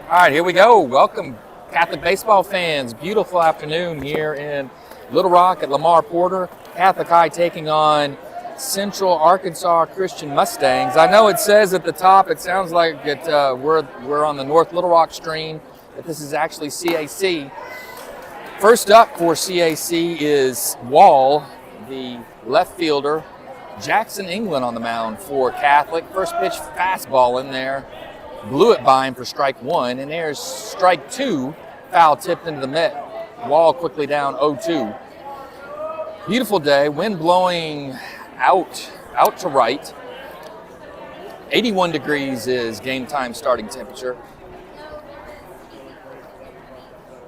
All right, here we go. Welcome, Catholic baseball fans. Beautiful afternoon here in Little Rock at Lamar Porter. Catholic High taking on Central Arkansas Christian Mustangs. I know it says at the top, it sounds like we're on the North Little Rock stream, but this is actually CAC. First up for CAC is Wall, the left fielder. Jackson England on the mound for Catholic. First pitch fastball in there. Blew it by him for strike one, and there's strike two, foul tipped into the mitt. Wall quickly down 0-2. Beautiful day, wind blowing out to right. 81 degrees is game time starting temperature.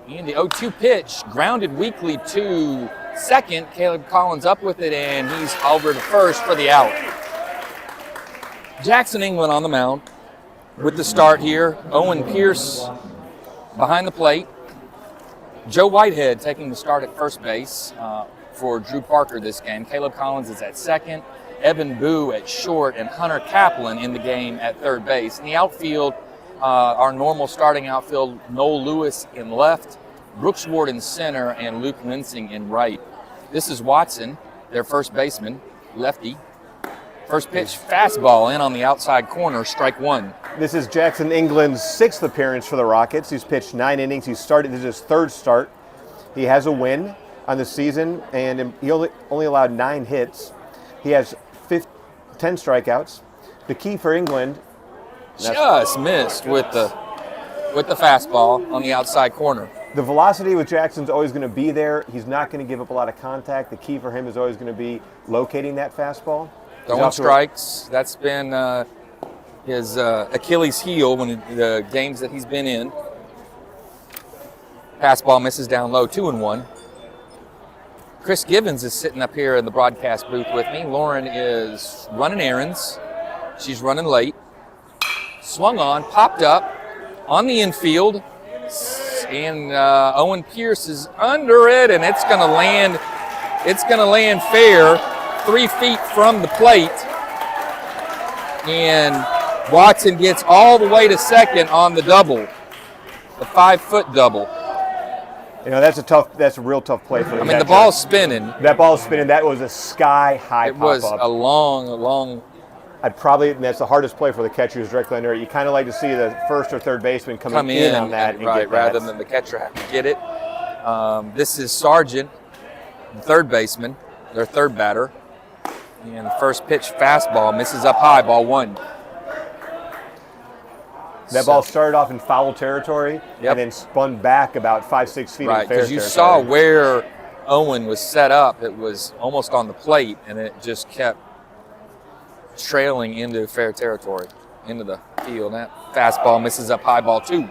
And the 0-2 pitch, grounded weakly to second. Caleb Collins up with it, and he's over to first for the out. Jackson England on the mound with the start here. Owen Pierce behind the plate. Joe Whitehead taking the start at first base for Drew Parker this game. Caleb Collins is at second. Evan Boo at short, and Hunter Kaplan in the game at third base. In the outfield, our normal starting outfield, Noel Lewis in left, Brooks Ward in center, and Luke Linsing in right. This is Watson, their first baseman, lefty. First pitch, fastball in on the outside corner, strike one. This is Jackson England's sixth appearance for the Rockets. He's pitched 9 innings. This is his third start. He has a win on the season, and he only allowed 9 hits. He has 10 strikeouts. The key for England just missed with the fastball on the outside corner. The velocity with Jackson's always going to be there. He's not going to give up a lot of contact. The key for him is always going to be locating that fastball. Throwing strikes. That's been his Achilles heel when the games that he's been in. Fastball misses down low, 2-1. Chris Givens is sitting up here in the broadcast booth with me. Lauren is running errands. She's running late. Swung on, popped up on the infield, and Owen Pierce is under it, and it's going to land. It's going to land fair, 3 feet from the plate, and Watson gets all the way to second on the double, the 5-foot double. You know, that's a real tough play for the catcher. The ball's spinning. That ball's spinning. That was a sky-high pop-up. It was a long. That's the hardest play for the catcher who's directly under it. You kind of like to see the first or third baseman come in on that and right, get rather than the catcher have to get it. This is Sargent, the third baseman, their third batter. And the first pitch fastball misses up high, ball one. That ball started off in foul territory and then spun back about 5-6 feet in fair territory. Right, because you saw where Owen was set up. It was almost on the plate, and it just kept trailing into fair territory, into the field. That fastball misses up high, ball two.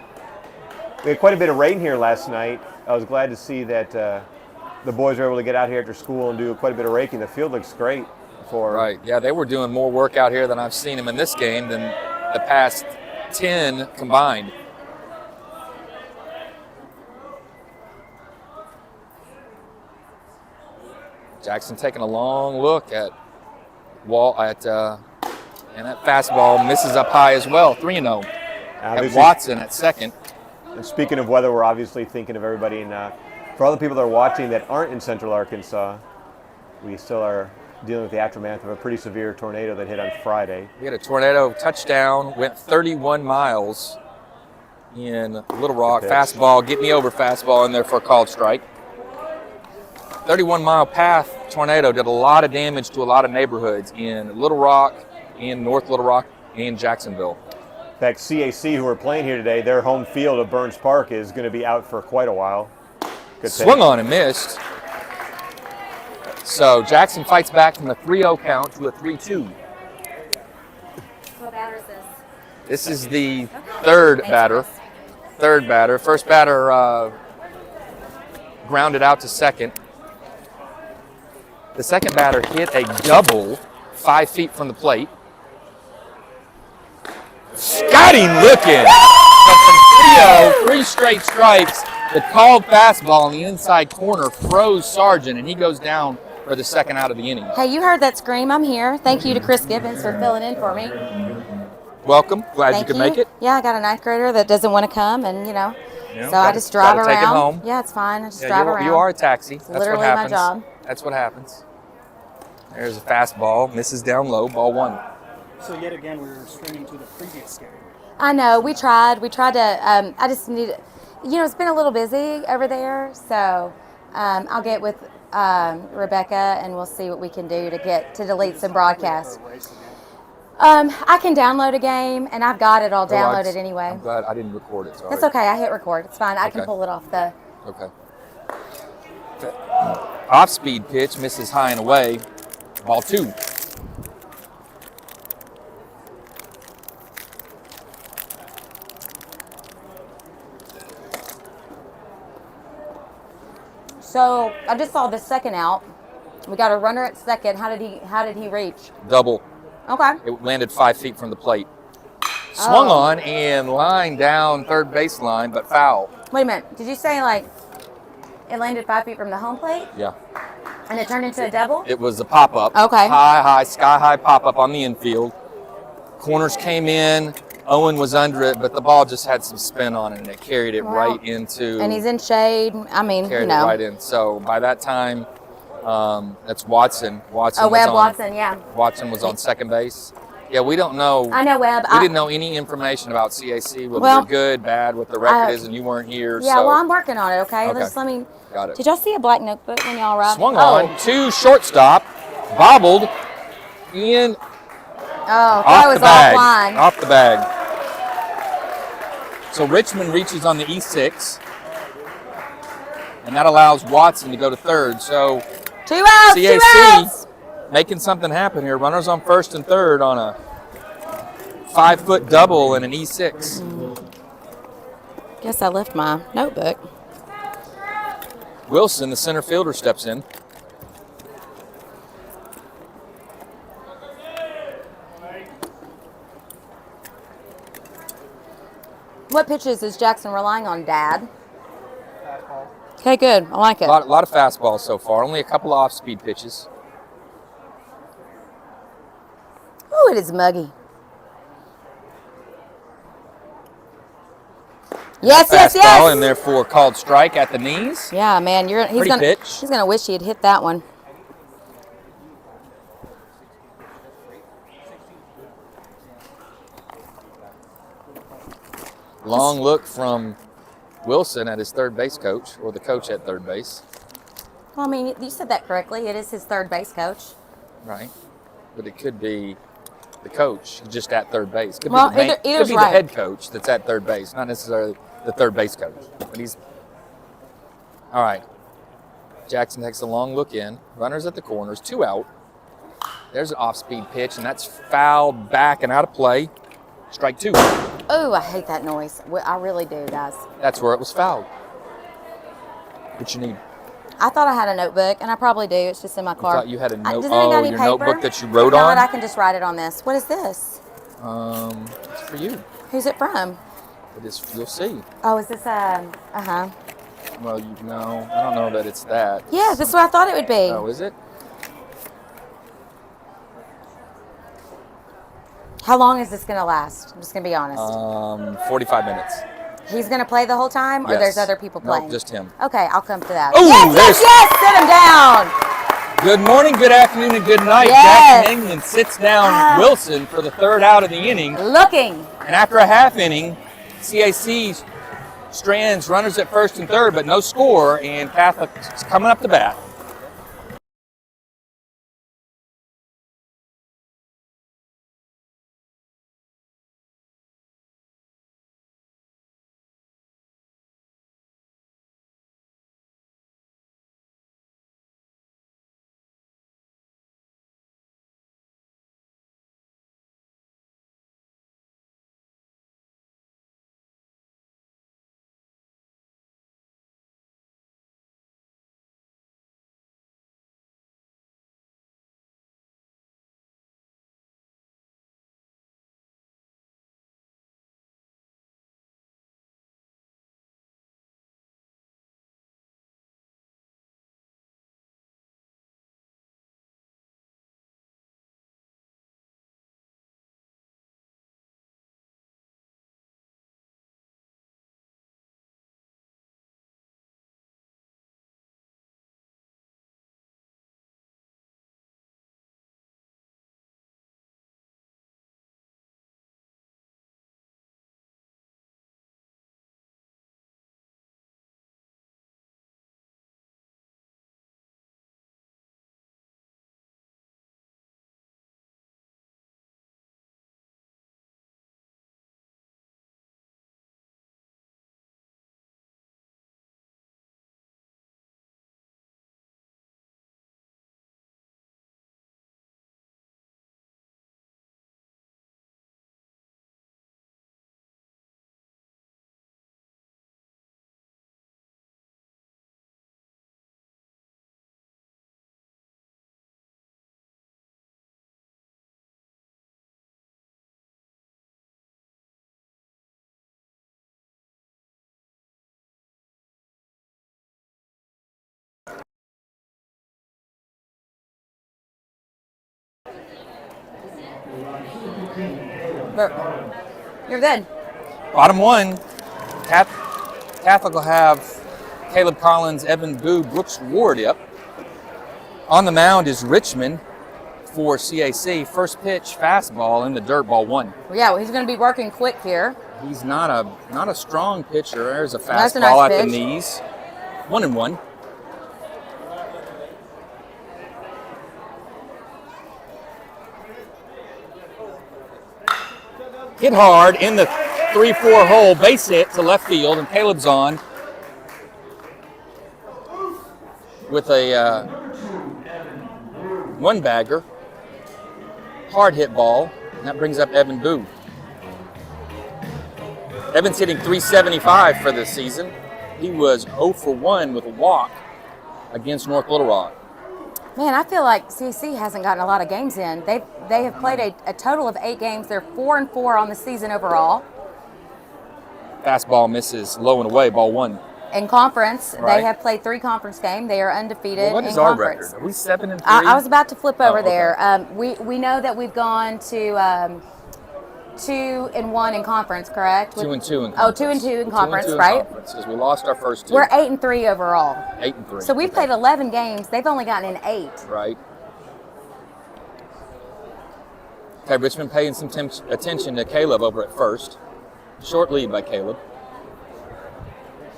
We had quite a bit of rain here last night. I was glad to see that the boys were able to get out here after school and do quite a bit of raking. The field looks great. Right, yeah, they were doing more work out here than I've seen them in this game than the past 10 combined. Jackson taking a long look at Wall and that fastball misses up high as well, 3-0. At Watson at second. And speaking of weather, we're obviously thinking of everybody. And for all the people that are watching that aren't in Central Arkansas, we still are dealing with the aftermath of a pretty severe tornado that hit on Friday. We had a tornado touchdown, went 31 miles in Little Rock. Fastball, get me over fastball in there for a called strike. 31-mile path tornado did a lot of damage to a lot of neighborhoods in Little Rock, in North Little Rock, and Jacksonville. In fact, CAC, who are playing here today, their home field of Burns Park is going to be out for quite a while. Good swung on and missed. So Jackson fights back from a 3-0 count to a 3-2. What batter is this? This is the third batter. First batter grounded out to second. The second batter hit a double 5 feet from the plate. Scotty looking. So from 3-0, 3 straight strikes. The called fastball in the inside corner froze Sargent, and he goes down for the second out of the inning. Hey, you heard that scream. I'm here. Thank you to Chris Gibbons for filling in for me. welcome. Glad you Thank could make it. Yeah, I got a ninth grader that doesn't want to come, and so I just drive gotta around. take him home. Yeah, it's fine. I just Yeah, drive around. you are a taxi. It's That's literally what my happens. job. That's what happens. There's a fastball. Misses down low. Ball 1. So yet again, we were stringing to the previous game. I know. We tried. We tried to. I just need. It's been a little busy over there, so I'll get with Rebecca, and we'll see what we can do to delete some broadcasts. I can download a game, and I've got it all downloaded anyway. I'm glad I didn't record it. Sorry. That's okay. I hit record. It's fine. I can pull it off the. Okay. Off-speed pitch misses high and away. Ball 2. So I just saw the second out. We got a runner at second. How did he reach? Double. Okay. It landed 5 feet from the plate. Swung on and lined down third baseline, but foul. Wait a minute. Did you say it landed 5 feet from the home plate? Yeah. And it turned into a double? It was a pop-up. Okay. Sky-high pop-up on the infield. Corners came in. Owen was under it, but the ball just had some spin on it, and it carried it right into. And he's in shade. I mean, carried it right in. So by that time, that's Watson. Watson, yeah. Watson was on second base. Yeah, we don't know. I know Webb. We didn't know any information about CAC, whether they're good, bad, what the record is, and you weren't here. Yeah, so. well, I'm working on it, okay? Okay. Let me. Got it. Did y'all see a black notebook when y'all arrived? Swung on to shortstop, bobbled in. Oh, that was offline. Off the bag. So Richmond reaches on the E6, and that allows Watson to go to third. So 2 outs. CAC 2 outs. making something happen here. Runners on first and third on a 5-foot double and an E6. Guess I left my notebook. Wilson, the center fielder, steps in. What pitches is Jackson relying on, Dad? Okay, good. I like it. A lot of fastballs so far. Only a couple of off-speed pitches. Ooh, it is muggy. Yes. Fastball, and therefore called strike at the knees. Yeah, man, he's gonna wish he had hit that one. Long look from Wilson at his third base coach, or the coach at third base. Well, I mean, you said that correctly. It is his third base coach. Right. But it could be the coach just at third base. Could Well, be the either's the right. head coach that's at third base, not necessarily the third base coach. But he's all right. Jackson takes a long look in. Runners at the corners, 2 out. There's an off-speed pitch, and that's fouled back and out of play. Strike 2. Oh, I hate that noise. I really do, guys. That's where it was fouled. What you need? I thought I had a notebook, and I probably do. It's just in my car. You thought you had a note? Does anybody got any your paper? notebook that you wrote If not, on? I can just write it on this. What is this? It's for you. Who's it from? It is. You'll see. Oh, is this Well, no, I don't know that it's that. Yeah, this is what I thought it would be. Oh, is it? How long is this going to last? I'm just going to be honest. 45 minutes. He's going to play the whole time, or Yes. there's other people playing? No, just him. Okay, I'll come to that. Ooh, Yes, sit him down. Good morning, good afternoon, and good night. Yes. Jackson England sits down Wilson for the third out of the inning. Looking. And after a half inning, CAC strands runners at first and third, but no score, and Catholic's coming up to bat. You're good. Bottom one, Catholic will have Caleb Collins, Evan Boo, Brooks Ward up. On the mound is Richmond for CAC. First pitch, fastball in the dirt, ball one. Yeah, well, he's going to be working quick here. He's not a strong pitcher. There's a That's a fastball nice at pitch. the knees. 1-1. Hit hard in the 3-4 hole, base hit to left field, and Caleb's on with a one bagger, hard hit ball, and that brings up Evan Boo. Evan's hitting .375 for this season. He was 0 for 1 with a walk against North Little Rock. Man, I feel like CC hasn't gotten a lot of games in. They have played a total of 8 games. They're 4-4 on the season overall. Fastball misses low and away, ball one. In conference, Right. they have played 3 conference games. They are undefeated Well, what in is our conference. record? Are we 7-3? I was about to flip over Oh, okay. there. We know that we've gone to 2-1 in conference, correct? 2-2 in Oh, conference. 2-2 in conference, 2-2 in right? conference, because we lost our first 2. We're 8-3 overall. 8-3. So we've played 11 games. They've only gotten in 8. Right. Okay, Richmond paying some attention to Caleb over at first. Short lead by Caleb.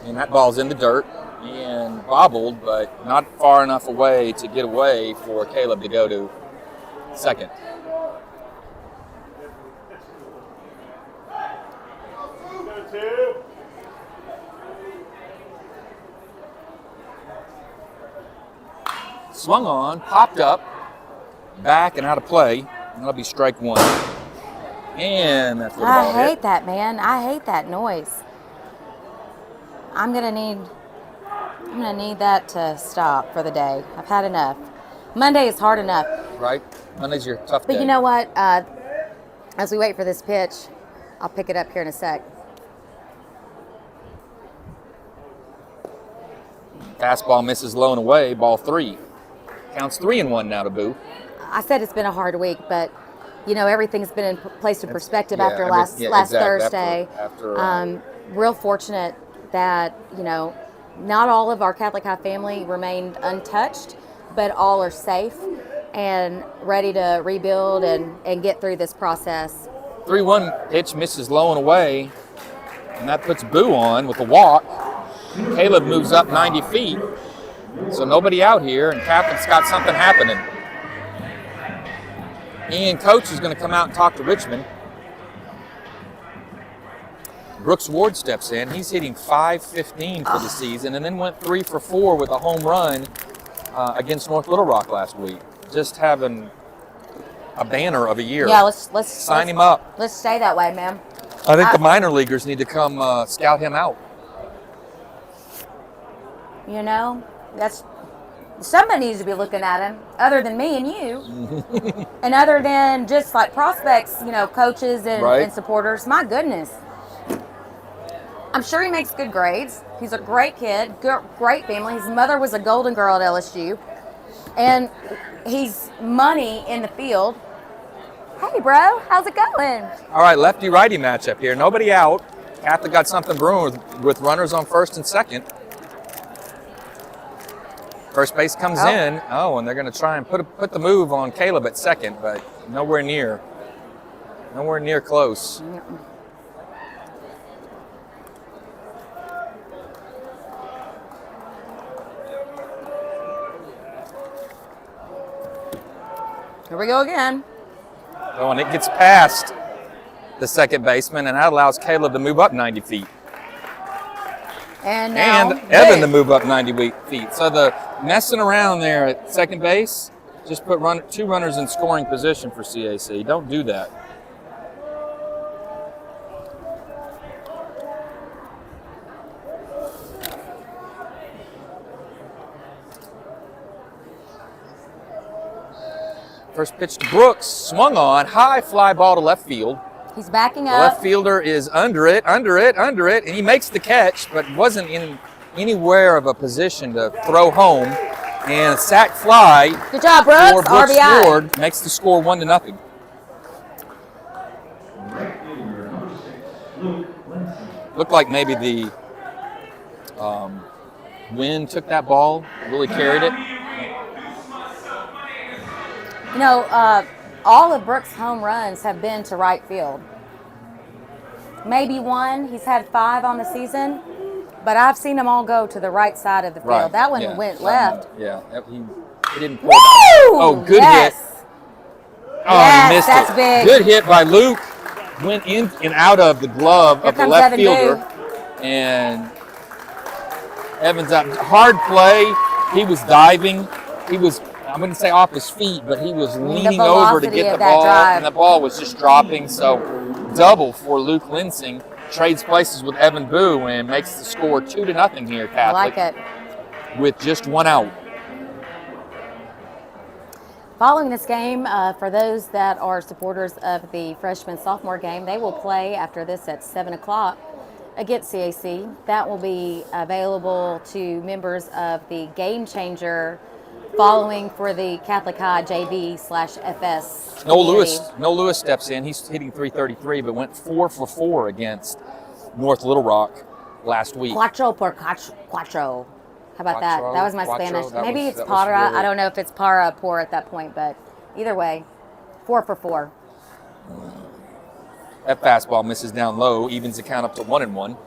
And that ball's in the dirt and bobbled, but not far enough away to get away for Caleb to go to second. Swung on, popped up, back and out of play. And that'll be strike one. And that's where the ball I hit. hate that, man. I hate that noise. I'm gonna need that to stop for the day. I've had enough. Monday is hard enough. Right? Monday's your tough day. But you know what? As we wait for this pitch, I'll pick it up here in a sec. Fastball misses low and away, ball 3. Counts 3-1 now to Boo. I said it's been a hard week, but you know everything's been placed in perspective yeah, after every- last yeah, last exactly. Thursday. After, Real fortunate that not all of our Catholic High family remained untouched, but all are safe and ready to rebuild and get through this process. 3-1 pitch misses low and away, and that puts Boo on with a walk. Caleb moves up 90 feet, so nobody out here, and Catholic's got something happening. And coach is going to come out and talk to Richmond. Brooks Ward steps in. He's hitting .515 for the season, and then went 3 for 4 with a home run against North Little Rock last week. Just having a banner of a year. Yeah, let's Sign him up. Let's stay that way, man. I think the minor leaguers need to come scout him out. That's somebody needs to be looking at him, other than me and you, and other than just like prospects, coaches and, Right. and supporters. My goodness, I'm sure he makes good grades. He's a great kid, great family. His mother was a Golden Girl at LSU, and he's money in the field. Hey, bro, how's it going? All right, lefty-righty matchup here. Nobody out. Catholic got something brewing with runners on first and second. First base comes in. Oh, and they're going to try and put the move on Caleb at second, but nowhere near. Nowhere near close. Here we go again. Oh, and it gets past the second baseman, and that allows Caleb to move up 90 feet. And now, And Evan to move up 90 feet. So the messing around there at second base, just put 2 runners in scoring position for CAC. Don't do that. First pitch to Brooks, swung on, high fly ball to left field. He's backing The up. left fielder is under it, and he makes the catch, but wasn't in anywhere of a position to throw home. And a sac fly Good job, for Brooks. Brooks RBI. Ward makes the score 1-0. Looked like maybe the wind took that ball, really carried it. You know, all of Brooks' home runs have been to right field. Maybe one. He's had 5 on the season, but I've seen them all go to the right side of the field. Right. That one yeah. went left. Yeah, he didn't. Woo! Oh, good hit. Oh, Yes, he missed that's it. big. Good hit by Luke. Went in and out of the glove Here of the comes left Evan fielder. Boo. And Evans up. Hard play. He was diving. He was, I wouldn't say off his feet, but he was leaning over to velocity get the of that ball. drive. And the ball was just dropping. So double for Luke Linsing. Trades places with Evan Boo and makes the score 2-0 here, I Catholic. like it. With just 1 out. Following this game, for those that are supporters of the freshman-sophomore game, they will play after this at 7 o'clock against CAC. That will be available to members of the Game Changer following for the Catholic High JV/FS. Noel Lewis steps in. He's hitting .333, but went 4 for 4 against North Little Rock last week. Cuatro por cuatro. How about that? Cuatro, That was my cuatro, Spanish. that Maybe was- it's that was para. really- I don't know if it's para por at that point, but either way, 4 for 4. That fastball misses down low, evens the count up to 1-1.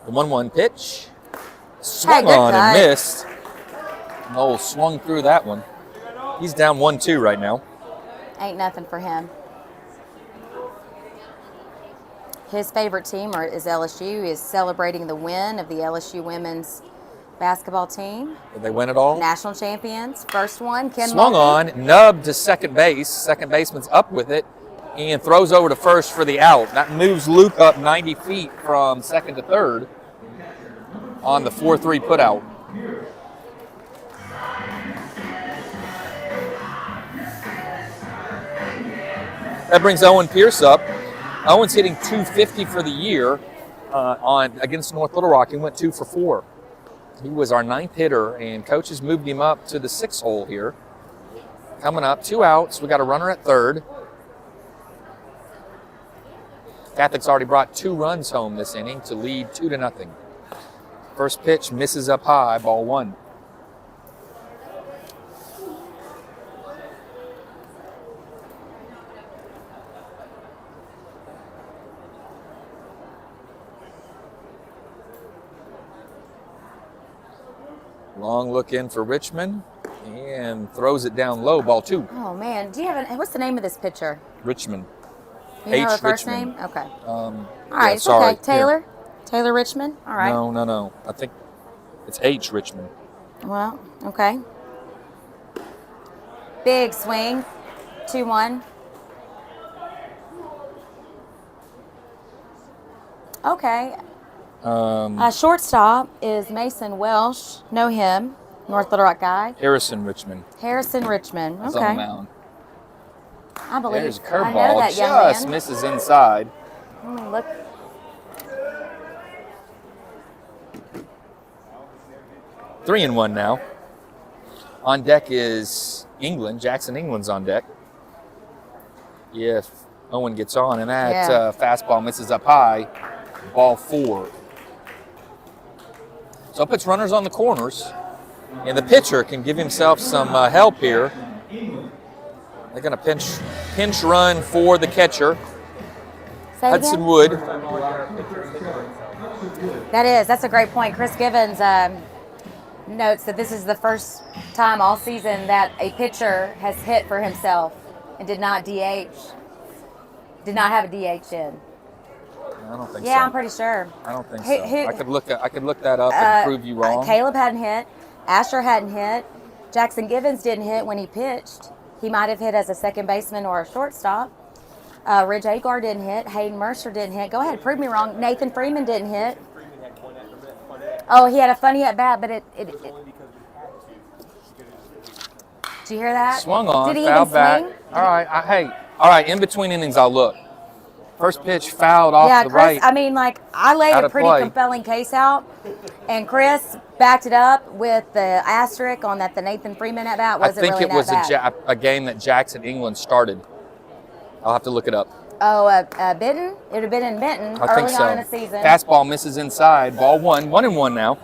The 1-1 pitch. Swung good on and cut. missed. Noel swung through that one. He's down 1-2 right now. Ain't nothing for him. His favorite team is LSU. He is celebrating the win of the LSU women's basketball team. Did they win it all? National champions. First one, Ken Swung Mulkey. on, nubbed to second base. Second baseman's up with it and throws over to first for the out. That moves Luke up 90 feet from second to third on the 4-3 putout. That brings Owen Pierce up. Owen's hitting .250 for the year against North Little Rock. He went 2 for 4. He was our 9th hitter, and coaches moved him up to the 6th hole here. Coming up, 2 outs. We got a runner at third. Catholic's already brought 2 runs home this inning to lead 2-0. First pitch misses up high, ball 1. Long look in for Richmond and throws it down low, ball 2. Oh man, do you have what's the name of this pitcher? Richmond. You know H. the first Richmond. name? Okay. All All right, it's okay. Taylor? Taylor Richmond? All right. No. I think it's H. Richmond. Well, okay. Big swing. 2-1. Okay. Shortstop is Mason Welsh. Know him. North Little Rock guy. Harrison Richmond. Harrison Richmond. Is on the Okay. mound. I believe. There's a I know curveball. that young Just man. misses inside. Look. Three and one now. On deck is England. Jackson England's on deck. If Owen gets on, and that fastball misses up high, ball 4. So it puts runners on the corners, and the pitcher can give himself some help here. They're going to pinch run for the catcher, Say it Hudson again? Wood. That's a great point. Chris Givens notes that this is the first time all season that a pitcher has hit for himself and did not have a DH in. I don't think so. Yeah, I'm pretty sure. I don't think Who- so. who- I could look that up and prove you wrong. Caleb hadn't hit. Asher hadn't hit. Jackson Givens didn't hit when he pitched. He might have hit as a second baseman or a shortstop. Ridge Agar didn't hit. Hayden Mercer didn't hit. Go ahead, prove me wrong. Nathan Freeman didn't hit. Oh, he had a funny at bat, but it did you hear that? Swung on, Did he fouled even back. swing? All right. In between innings, I'll look. First pitch fouled off Yeah, the Chris, right. I mean, like, I laid Out a of pretty play. compelling case out, and Chris backed it up with the asterisk on that the Nathan Freeman at bat I wasn't think really it was that bad. a game that Jackson, England started. I'll have to look it up. Oh, Benton? It would have been in Benton I think early so. on in the season. Fastball misses inside. Ball 1, 1-1 now.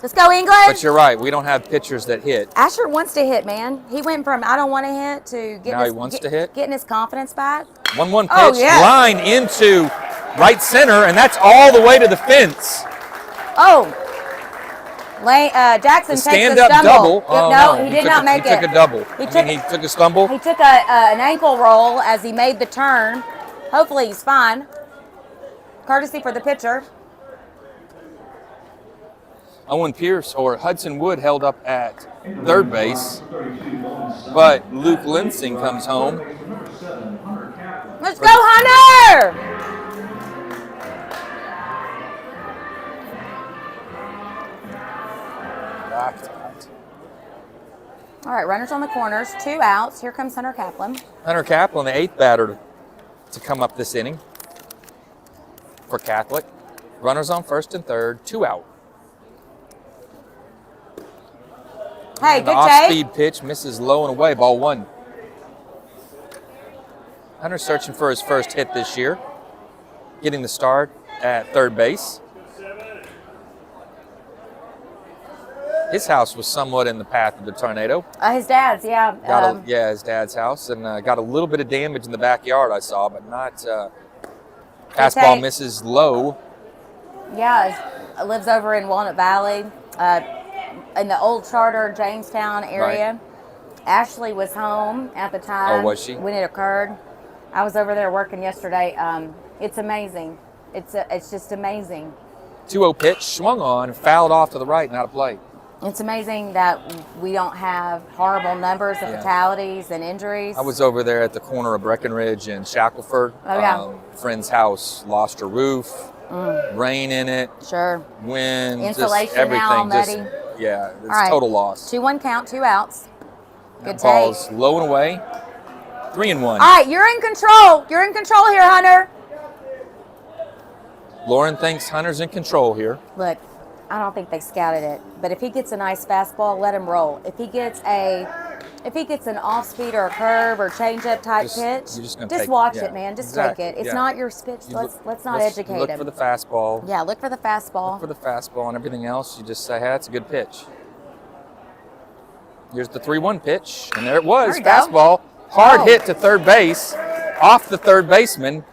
Let's go, England. But you're right. We don't have pitchers that hit. Asher wants to hit, man. He went from I don't want to hit to Now he wants to hit? getting his confidence back. 1-1 pitch. Oh, yeah. Line into right center, and that's all the way to the fence. Oh. Jackson takes a Stand-up stumble. double. Oh, no, he did not make He it. took a double. He He took a stumble. He took an ankle roll as he made the turn. Hopefully he's fine. Courtesy for the pitcher. Owen Pierce or Hudson Wood held up at third base, but Luke Linsing comes home. Let's go, Hunter! All right, runners on the corners, 2 outs. Here comes Hunter Kaplan. Hunter Kaplan, the 8th batter to come up this inning for Catholic. Runners on first and third, 2 out. Hey, The good take. off-speed pitch misses low and away, ball 1. Hunter's searching for his first hit this year, getting the start at third base. His house was somewhat in the path of the tornado. His dad's, yeah. Yeah, his dad's house, and got a little bit of damage in the backyard, I saw, but not. Fastball misses low. Yeah, lives over in Walnut Valley, in the old charter Jamestown area. Right. Ashley was home at the time. Oh, was she? When it occurred. I was over there working yesterday. It's amazing. It's just amazing. 2-0 pitch, swung on, fouled off to the right and out of play. It's amazing that we don't have horrible numbers of fatalities and injuries. I was over there at the corner of Breckenridge and Shackleford. Oh, yeah. Friend's house lost her roof, rain in it. Sure. Wind, insulation just everything. now, muddy. Yeah, it's right. Total loss. 2-1 count, 2 outs. Good take. Ball's low and away. 3-1. All right, you're in control. You're in control here, Hunter. Lauren thinks Hunter's in control here. Look, I don't think they scouted it, but if he gets a nice fastball, let him roll. If he gets an off speed or a curve or change-up type pitch, just watch it, man. Just take it. It's not your pitch. Let's not educate him. Look for the fastball. Yeah, look for the fastball. Look for the fastball, and everything else, you just say, hey, that's a good pitch. Here's the 3-1 pitch, and there it was. There Fastball. Hard hit to third base, off the third baseman,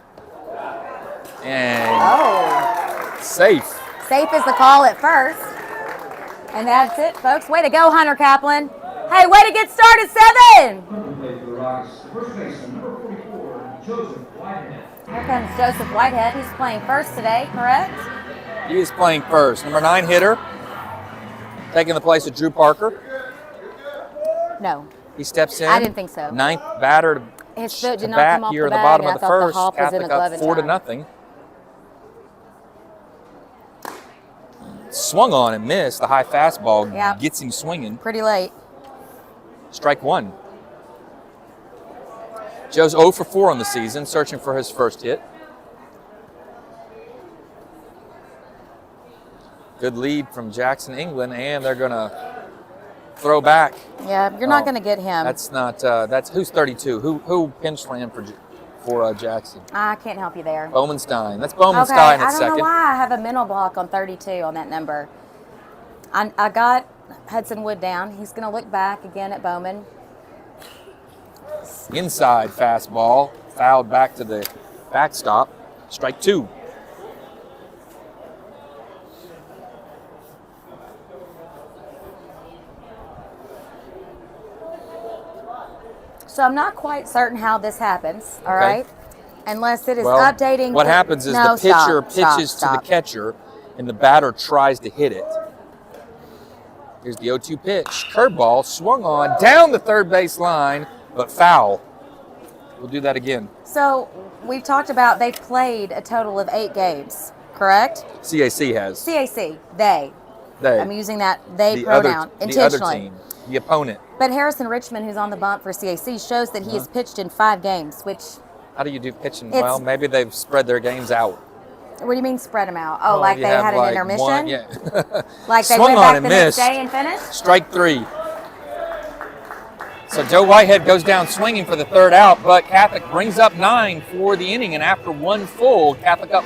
and safe. Safe is the call at first. And that's it, folks. Way to go, Hunter Kaplan. Hey, way to get started, 7. Here comes Joseph Whitehead. He's playing first today, correct? He is playing first. Number 9 hitter, taking the place of Drew Parker. No. He steps in. I didn't think so. 9th batter His foot to did not bat come off here the in the bag, bottom and of the I thought first. the hop was in Catholic the glove up in 4-0. time. Swung on and missed. The high fastball gets him swinging. Pretty late. Strike 1. Joe's 0 for 4 on the season, searching for his first hit. Good lead from Jackson, England, and they're going to throw back. Yeah, you're not going to get him. That's not. That's who's 32. Who pinch ran for Jackson? I can't help you there. Bowmanstein. That's Bowmanstein Okay, at I don't second. know why I have a mental block on 32 on that number. I got Hudson Wood down. He's going to look back again at Bowman. Inside fastball, fouled back to the backstop. Strike 2. So I'm not quite certain how this happens, all right? Unless it is updating. What happens is the pitcher pitches to the catcher, and the batter tries to hit it. Here's the 0-2 pitch. Curveball swung on down the third base line, but foul. We'll do that again. So we've talked about they've played a total of 8 games, correct? CAC has. CAC, they. They. I'm using that they pronoun intentionally. The other team, the opponent. But Harrison Richmond, who's on the bump for CAC, shows that he has pitched in 5 games, which... How do you do pitching? Well, maybe they've spread their games out. What do you mean spread them out? Oh, like you they have had an like intermission? one- yeah. Like they Swung went on back and the next missed. day and finished? Strike 3. So Joe Whitehead goes down swinging for the third out, but Catholic brings up 9 for the inning, and after one full, Catholic up.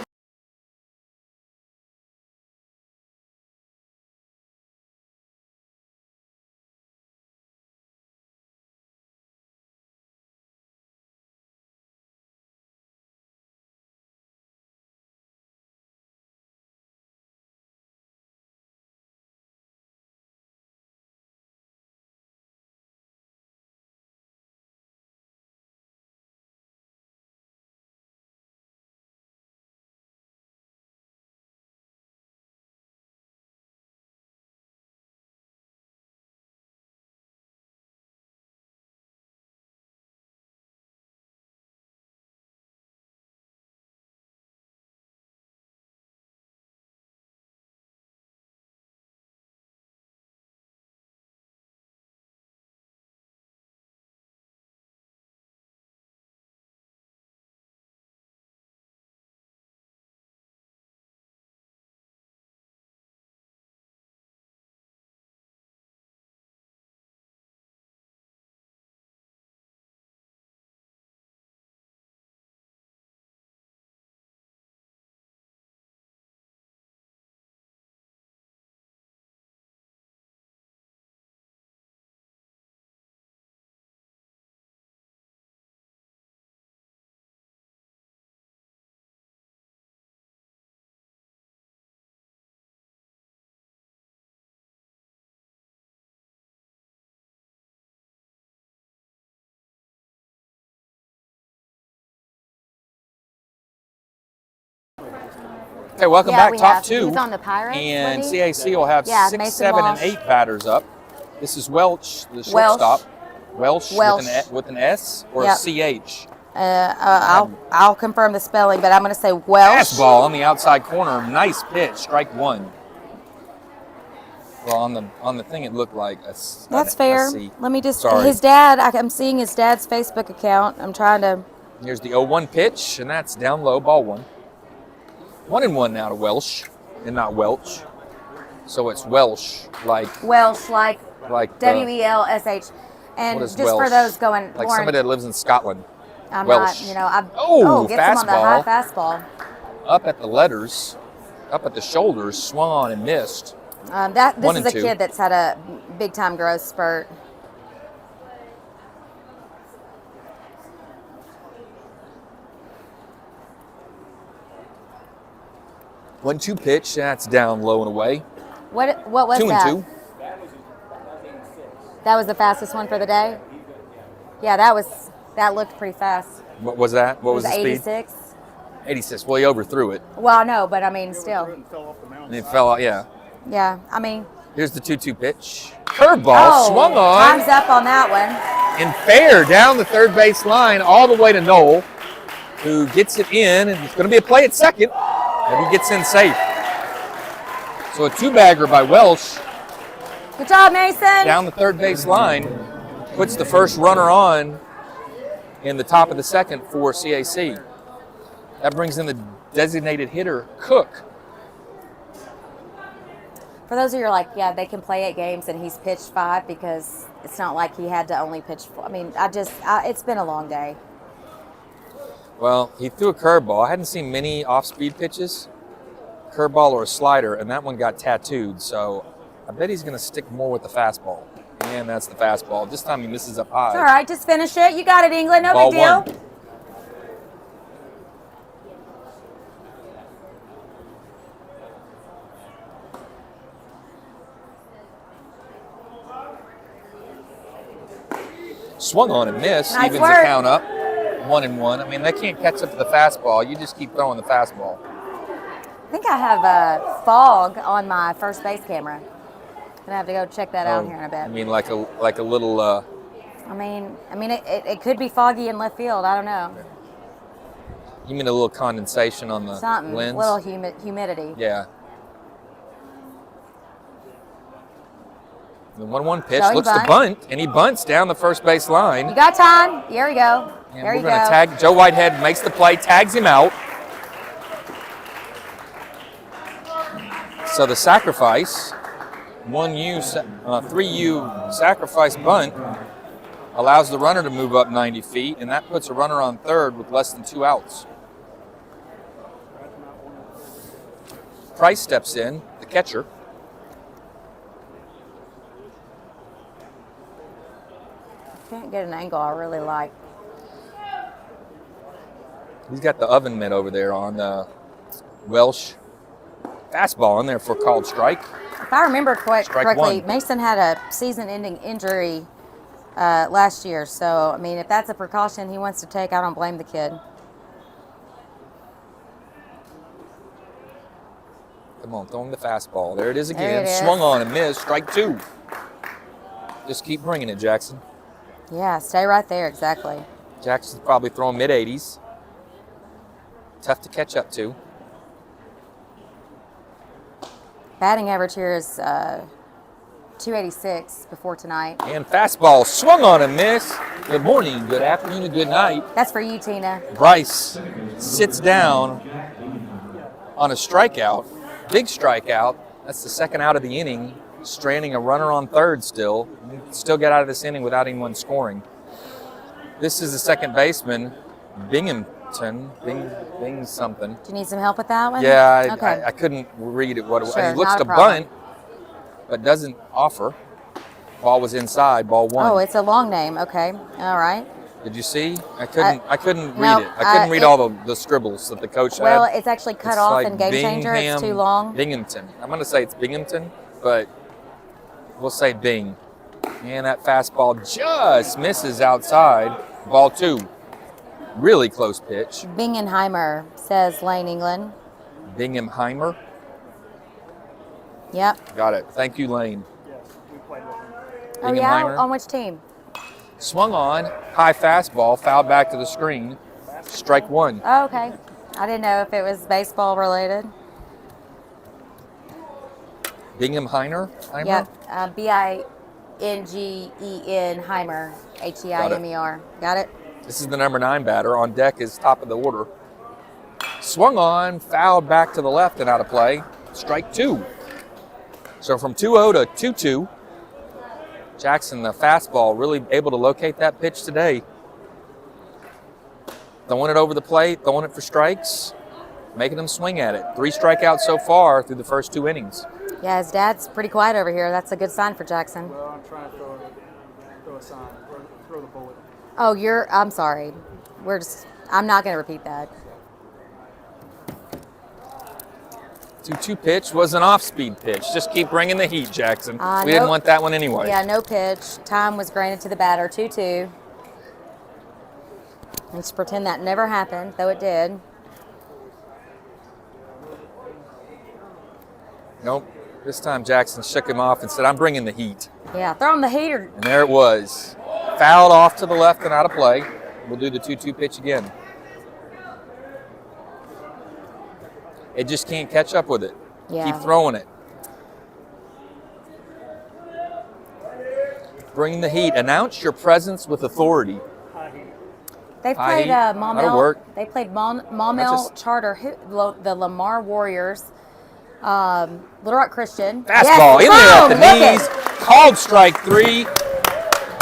Okay, welcome Yeah, back. we Top have. 2. He's on the Pirates, And wasn't he? CAC will have Yeah, 6, Mason 7, and Walsh. 8 batters up. This is Welch, the Welsh. shortstop. Welsh. Welsh. With an S or Yep. a CH. I'll confirm the spelling, but I'm going to say Welsh. Fastball on the outside corner. Nice pitch. Strike 1. Well, on the thing, it looked like That's a fair. C. Let me just. Sorry. His dad. I'm seeing his dad's Facebook account. I'm trying to. Here's the 0-1 pitch, and that's down low, ball 1. 1-1 now to Welsh, and not Welch. So it's Welsh, like Welsh, like the- WELSH. And what is just for Welsh? those going, Like Lauren, somebody that lives in Scotland. I'm Welsh. not, you know, I've, Oh, gets him on the high fastball. fastball. Up at the letters, up at the shoulders, swung on and missed. This 1 is and a 2. kid that's had a big time growth spurt. One two pitch, that's down low and away. What was 2 that? and 2. That was the fastest one for the day? Yeah, that looked pretty fast. What was that? What It was the speed? 86. 86. Well, he overthrew it, Well, no, but I mean, It still. fell off the mound. and it fell out. Yeah. Yeah, I mean. Here's the 2-2 pitch. Curveball swung on Time's up on that one. and fair down the third base line all the way to Noel, who gets it in, and it's going to be a play at second, and he gets in safe. So a 2-bagger by Welsh Good job, Mason. down the third base line puts the first runner on in the top of the second for CAC. That brings in the designated hitter, Cook. For those of you who are like, yeah, they can play 8 games and he's pitched 5 because it's not like he had to only pitch 4. I mean, it's been a long day. Well, he threw a curveball. I hadn't seen many off-speed pitches, curveball or a slider, and that one got tattooed. So I bet he's going to stick more with the fastball. And that's the fastball. This time he misses up high. It's all right, just finish it. You got it, England. No Ball big deal. 1. Swung on and missed. Nice Evens work. the count up. 1-1. I mean, they can't catch up to the fastball. You just keep throwing the fastball. I think I have a fog on my first base camera. Gonna have to go check that out here in a bit. I mean, like a little. I mean, it could be foggy in left field. I don't know. You mean a little condensation on the Something, lens? little humidity. Yeah. The 1-1 pitch Showing looks to bunt, and he bunts down the first base line. You got time. Here we go. And there we're you go. going to tag. Joe Whitehead makes the play, tags him out. So the sacrifice, 3U sacrifice bunt allows the runner to move up 90 feet, and that puts a runner on third with less than 2 outs. Price steps in, the catcher. Can't get an angle I really like. He's got the oven mitt over there on Welsh. Fastball in there for a called strike. If I remember correctly, one. Mason had a season-ending injury last year. So, I mean, if that's a precaution he wants to take, I don't blame the kid. Come on, throw him the fastball. There it is There again. it is. Swung on and missed. Strike 2. Just keep bringing it, Jackson. Yeah, stay right there, exactly. Jackson's probably throwing mid-80s. Tough to catch up to. Batting average here is 286 before tonight. And fastball swung on and missed. Good morning, good afternoon, and good night. That's for you, Tina. Bryce sits down on a strikeout, big strikeout. That's the second out of the inning, stranding a runner on third still. Still get out of this inning without anyone scoring. This is the second baseman, Binghamton. Bing something. Do you need some help with that one? Yeah, Okay. I couldn't read it. What it was. Sure, He looks not a to problem. bunt, but doesn't offer. Ball was inside. Ball 1. Oh, it's a long name. Okay. All right. Did you see? I couldn't no, read it. I couldn't read all the scribbles that the coach Well, had. it's actually cut It's off like in Game Changer. It's too long. Binghamton. I'm going to say it's Binghamton, but we'll say Bing. And that fastball just misses outside. Ball 2. Really close pitch. Bingenheimer, says Lane England. Binghamheimer. Yep. Got it. Thank you, Lane. Yes, we played with him. Oh, yeah? Bingenheimer. On which team? Swung on. High fastball. Fouled back to the screen. Strike 1. Oh, okay. I didn't know if it was baseball related. Binghamheimer. Yep. Bingen Heimer. Heimer. Got it? This is the number 9 batter. On deck is top of the order. Swung on, fouled back to the left and out of play. Strike 2. So from 2-0 to 2-2. Jackson, the fastball, really able to locate that pitch today. Throwing it over the plate, throwing it for strikes, making them swing at it. 3 strikeouts so far through the first 2 innings. Yeah, his dad's pretty quiet over here. That's a good sign for Jackson. Well, I'm trying to throw a sign, throw the bullet. Oh, I'm sorry. I'm not going to repeat that. 2-2 pitch was an off-speed pitch. Just keep bringing the heat, Jackson. We Nope. didn't want that one anyway. Yeah, no pitch. Time was granted to the batter, 2-2. Let's pretend that never happened, though it did. Nope. This time Jackson shook him off and said, I'm bringing the heat. Yeah, throw him the heater. And there it was. Fouled off to the left and out of play. We'll do the 2-2 pitch again. It just can't catch up with it. Yeah. Keep throwing it. Bring the heat. Announce your presence with authority. They High played heat. That'll Maumelle. work. They played Maumelle Charter, the Lamar Warriors, Little Rock Christian. Fastball in there at the Boom! Look knees. Called strike 3.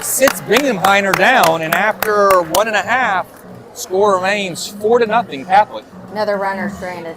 Sits Binghamheimer down, and after 1.5, score remains 4-0 Catholic. Another runner stranded.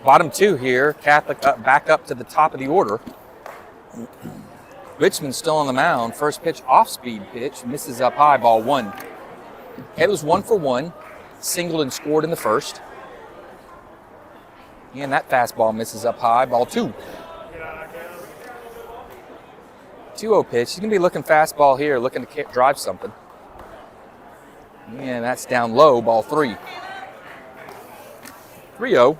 Bottom two here, Catholic back up to the top of the order. Richmond still on the mound. First pitch, off-speed pitch, misses up high, ball one. Caleb's 1 for 1, singled and scored in the first. And that fastball misses up high, ball two. 2-0 pitch. He's going to be looking fastball here, looking to drive something. And that's down low, ball three. 3-0.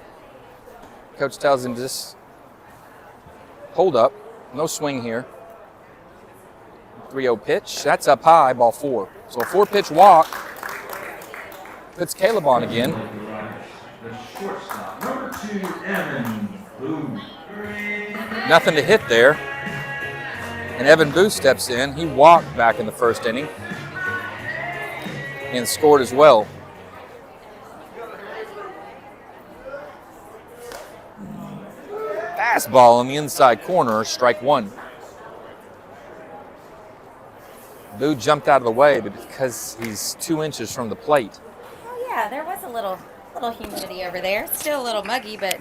Coach tells him to just hold up. No swing here. 3-0 pitch. That's up high, ball four. So a 4-pitch walk puts Caleb on again. Nothing to hit there. And Evan Booth steps in. He walked back in the first inning and scored as well. Fastball on the inside corner, strike one. Boo jumped out of the way, but because he's 2 inches from the plate. Oh yeah, there was a little humidity over there. It's still a little muggy, but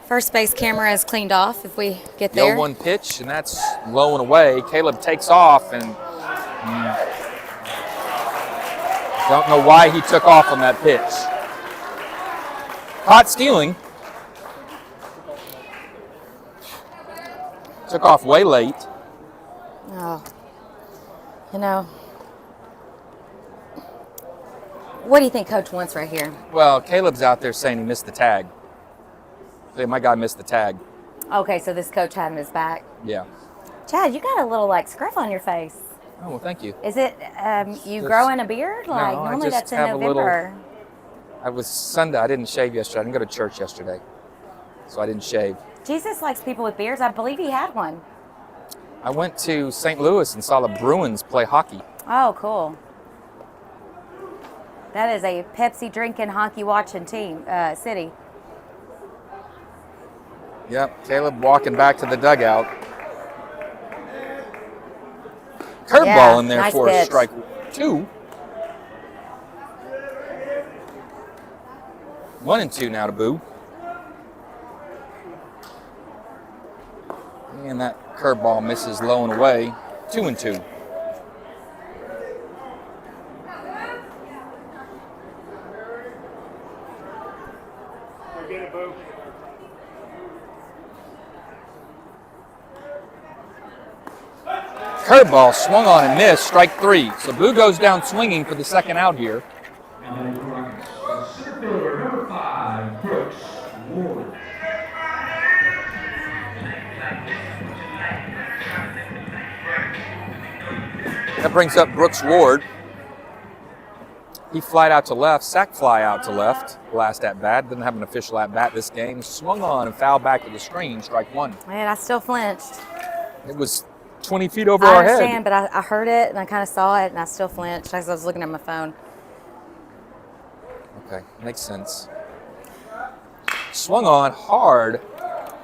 first base camera is cleaned off if we get there. 0-1 pitch, and that's low and away. Caleb takes off, and don't know why he took off on that pitch. Caught stealing. Took off way late. Oh, you know. What do you think Coach wants right here? Well, Caleb's out there saying he missed the tag. Hey, my guy missed the tag. Okay, so this coach had him his back. Yeah. Chad, you got a little like scruff on your face. Oh, well, thank you. Is it you growing a beard? Like No, I normally just that's in have a November. I was Sunday. I didn't shave yesterday. I didn't go to church yesterday, so I didn't shave. Jesus likes people with beards. I believe he had one. I went to St. Louis and saw the Bruins play hockey. Oh, cool. That is a Pepsi drinking, hockey watching team city. Yep, Caleb walking back to the dugout. Curveball in there nice for pitch. strike two. 1-2 now to Boo. And that curveball misses low and away. 2-2. Get it, Boo. Curveball swung on and missed, strike three. So Boo goes down swinging for the second out here. Center fielder, number 5, Brooks Ward. That brings up Brooks Ward. He flied out to left, sack fly out to left, last at bat. Didn't have an official at bat this game. Swung on and fouled back to the screen, strike one. Man, I still flinched. It was 20 feet over I our head. understand, but I heard it and I kind of saw it and I still flinched because I was looking at my phone. Okay, makes sense. Swung on hard,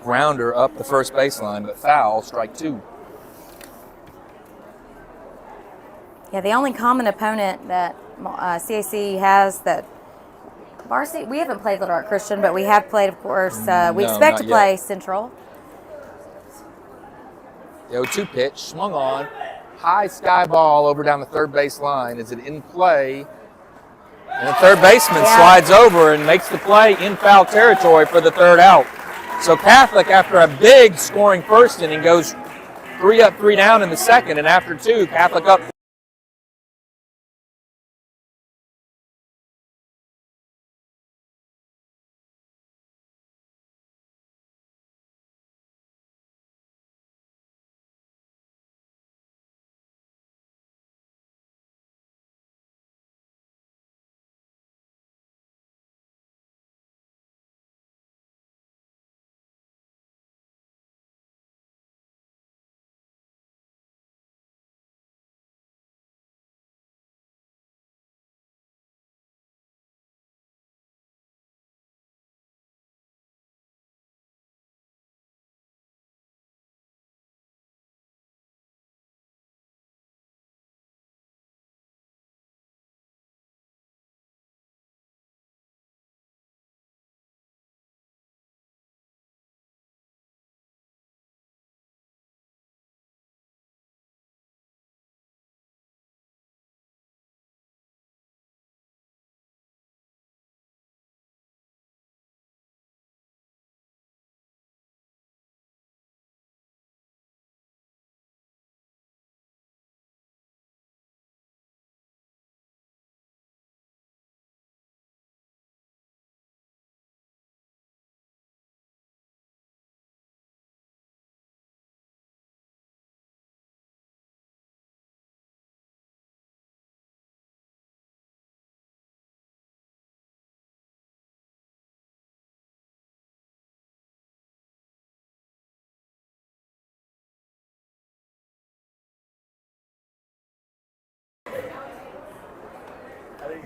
grounder up the first baseline, but foul, strike two. Yeah, the only common opponent that CAC has that varsity, we haven't played Little Rock Christian, but we have played, of course, we No, expect to not play yet. Central. The 0-2 pitch, swung on, high sky ball over down the third base line. Is it in play? And the third baseman slides over and makes the play in foul territory for the third out. So Catholic, after a big scoring first inning, goes 3 up, 3 down in the second, and after two, Catholic up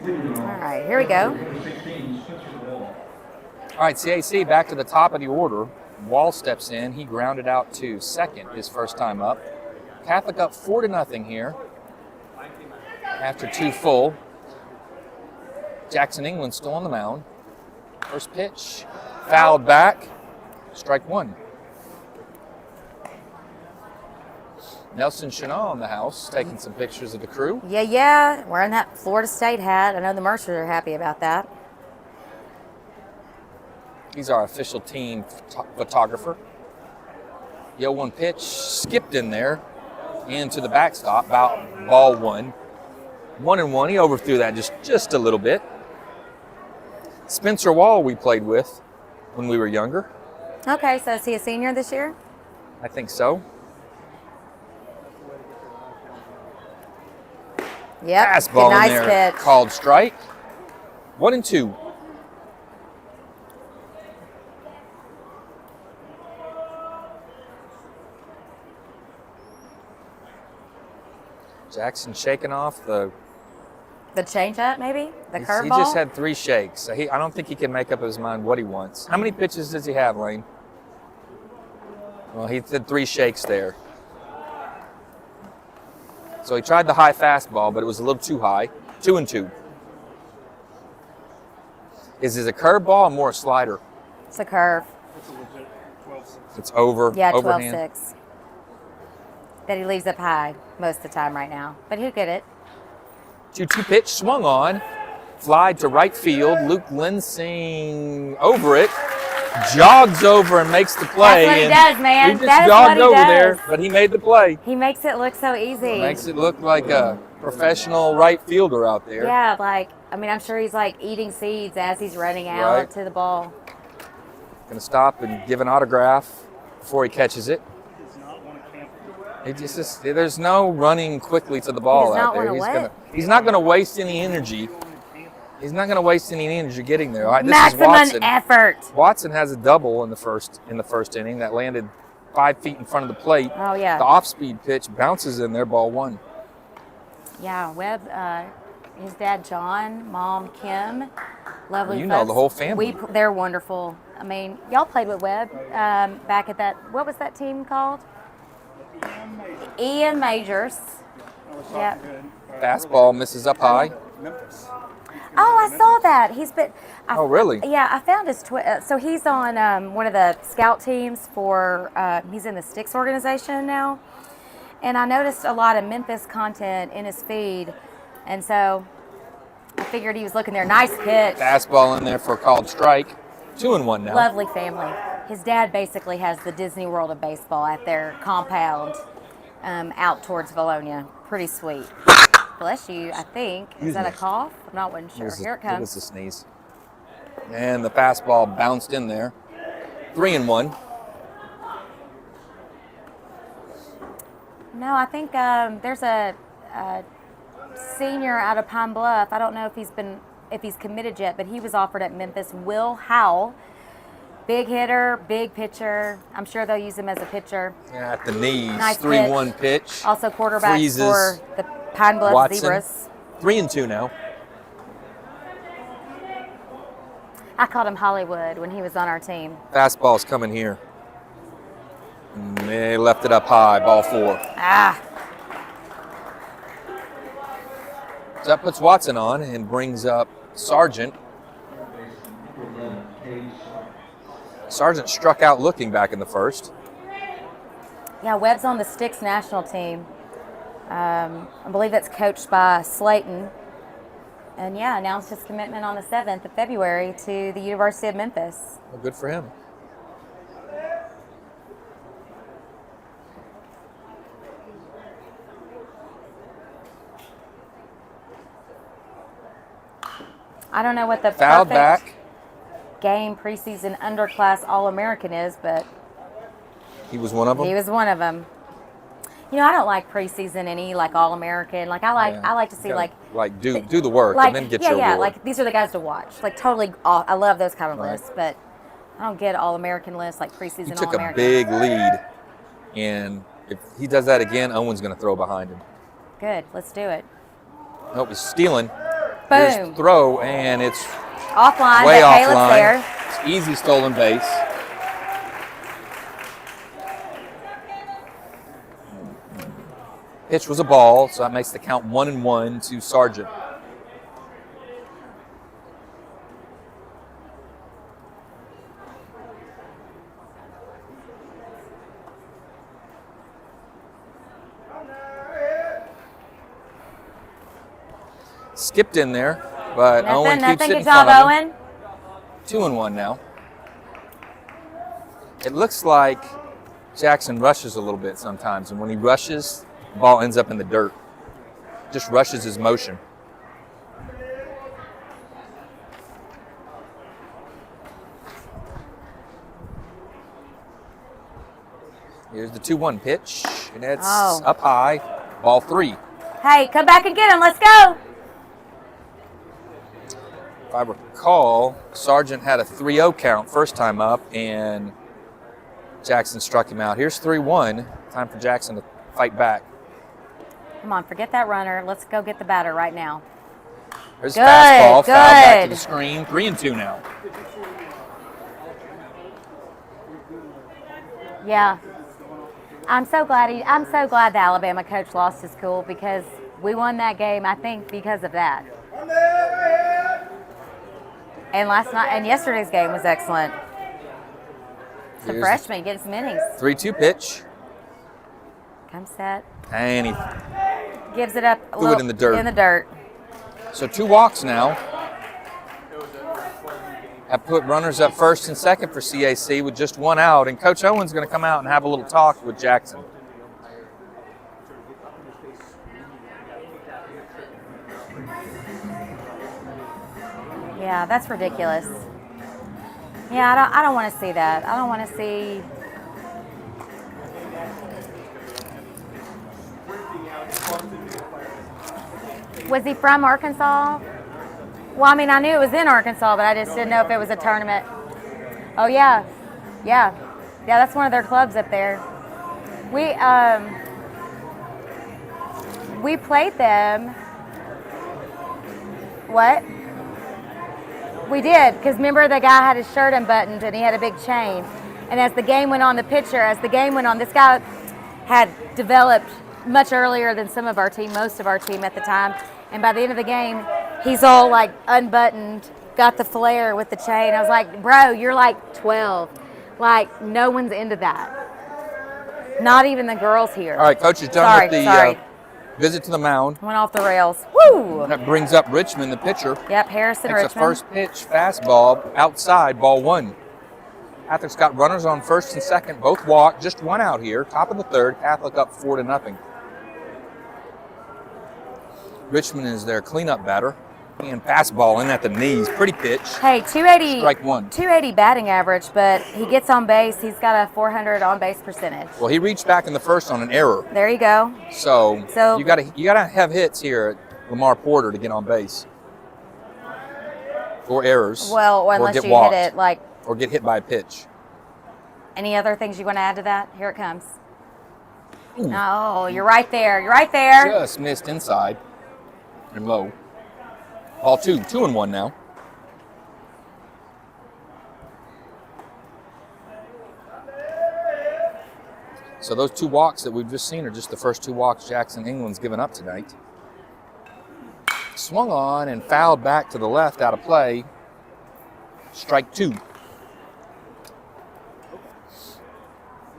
All right, here we go. All right, CAC back to the top of the order. Wall steps in. He grounded out to second his first time up. Catholic up 4-0 here after 2 full. Jackson England still on the mound. First pitch, fouled back, strike 1. Nelson Chenal in the house, taking some pictures of the crew. Yeah, wearing that Florida State hat. I know the Mercers are happy about that. He's our official team photographer. 0-1 pitch, skipped in there, into the backstop, about ball 1. 1-1, he overthrew that just a little bit. Spencer Wall we played with when we were younger. Okay, so is he a senior this year? I think so. Yep. Fastball nice in there, pitch. called strike. 1-2. Jackson shaking off the changeup, maybe? The He curveball? just had 3 shakes. So I don't think he can make up his mind what he wants. How many pitches does he have, Lane? Well, he did 3 shakes there. So he tried the high fastball, but it was a little too high. 2-2. Is it a curveball or more a slider? It's a curve. It's a legit 12-6. It's over. Yeah, overhand. 12-6. That he leaves up high most of the time right now. But he'll get it. 2-2 pitch, swung on, fly to right field. Luke Linsing over it, jogs over and makes the play. That's what he And does, man. He just That is jogged what he over does. there, but he made the play. He makes it look so easy. Makes it look like a professional right fielder out there. Yeah, I'm sure he's like eating seeds as he's running out Right. to the ball. Gonna stop and give an autograph before he catches it. Does not want to camp. There's no running quickly to the ball does out not there. wanna He's not gonna waste any energy. He's not gonna waste any energy getting there. All right, this Maximum is Watson. effort. Watson has a double in the first inning that landed 5 feet in front of the plate. Oh, yeah. The off-speed pitch bounces in there, ball 1. Yeah, Webb, his dad John, mom Kim, lovely. You know folks. the whole family. They're wonderful. I mean, y'all played with Webb back at that. What was that team called? Ian Majors. Yeah. Fastball misses up high. Memphis. Oh, I saw that. He's been. Oh, really? Yeah, I found his so he's on one of the scout teams for. He's in the Sticks organization now, and I noticed a lot of Memphis content in his feed, and so I figured he was looking there. Nice pitch. Fastball in there for a called strike. 2-1 now. Lovely family. His dad basically has the Disney World of baseball at their compound out towards Valonia. Pretty sweet. Bless you, I think. Is that a cough? I'm not sure. Here it It was comes. a sneeze. And the fastball bounced in there. 3-1. No, I think there's a senior out of Pine Bluff. I don't know if he's committed yet, but he was offered at Memphis. Will Howell, big hitter, big pitcher. I'm sure they'll use him as a pitcher. Yeah, at the knees. Nice 3-1 pitch. Also quarterback Freezes. for the Pine Bluff Watson. Zebras. 3-2 now. I called him Hollywood when he was on our team. Fastball's coming here. And they left it up high, ball 4. Ah, So that puts Watson on and brings up Sargent. Sargent struck out looking back in the first. yeah, Webb's on the Sticks national team. I believe that's coached by Slayton. And yeah, announced his commitment on the 7th of February to the University of Memphis. Well, good for him. I don't know what the Fouled perfect back. game preseason underclass All-American is, but He was one of them. he was one of them. You know, I don't like preseason any like All-American. Like I like to see Gotta, like do the work like and then get yeah, your yeah, award. like these are the guys to watch. Like totally, I love those kind of Right. lists, but I don't get All-American lists like preseason He took a All-American. big lead, and if he does that again, Owen's going to throw behind him. Good, let's do it. Nope, he's stealing. Boom. Throw, and it's Offline, way but Caleb's offline. there. It's easy stolen base. Pitch was a ball, so that makes the count 1-1 to Sargent. Skipped in there, but Owen keeps it in Good job, front of him. Owen. 2-1 now. It looks like Jackson rushes a little bit sometimes, and when he rushes, the ball ends up in the dirt. Just rushes his motion. Here's the 2-1 pitch, and it's up high, ball 3. Hey, come back and get him. Let's go. If I recall, Sargent had a 3-0 count first time up, and Jackson struck him out. Here's 3-1. Time for Jackson to fight back. Come on, forget that runner. Let's go get the batter right now. There's a fastball, good. foul back to the screen. 3-2 now. Yeah. I'm so glad the Alabama coach lost his cool because we won that game, I think, because of that. And yesterday's game was excellent. It's a freshman getting some innings. 3-2 pitch. Come set. And he Gives it up threw it in the dirt. In the dirt. So 2 walks now. Have put runners up first and second for CAC with just 1 out. And Coach Owen's going to come out and have a little talk with Jackson. Yeah, that's ridiculous. Yeah, I don't want to see that. I don't want to see. Was he from Arkansas? Well, I mean, I knew it was in Arkansas, but I just didn't know if it was a tournament. Oh yeah, yeah, that's one of their clubs up there. We played them. What? We did, because remember the guy had his shirt unbuttoned and he had a big chain. And as the game went on, this guy had developed much earlier than most of our team at the time. And by the end of the game, he's all like unbuttoned, got the flare with the chain. I was like, bro, you're like 12. Like, no one's into that. Not even the girls here. All right, Coach is done with the visit to the mound. Went off the rails. Woo! That brings up Richmond, the pitcher. Yep, Harrison Takes Richmond. a first pitch fastball outside, ball 1. Catholic's got runners on first and second, both walk, just 1 out here. Top of the third, Catholic up 4-0. Richmond is their cleanup batter. And fastball in at the knees. Pretty pitch. Hey, 280. Strike 1. 280 batting average, but he gets on base. He's got a 400 on base percentage. Well, he reached back in the first on an error. There you go. So you gotta have hits here at Lamar Porter to get on base. Or errors. Well, unless or get you walked, hit it like. or get hit by a pitch. Any other things you want to add to that? Here it comes. Ooh. Oh, you're right there. You're right there. Just missed inside and low. Ball 2, 2-1 now. So those 2 walks that we've just seen are just the first 2 walks Jackson England's given up tonight. Swung on and fouled back to the left out of play. Strike 2.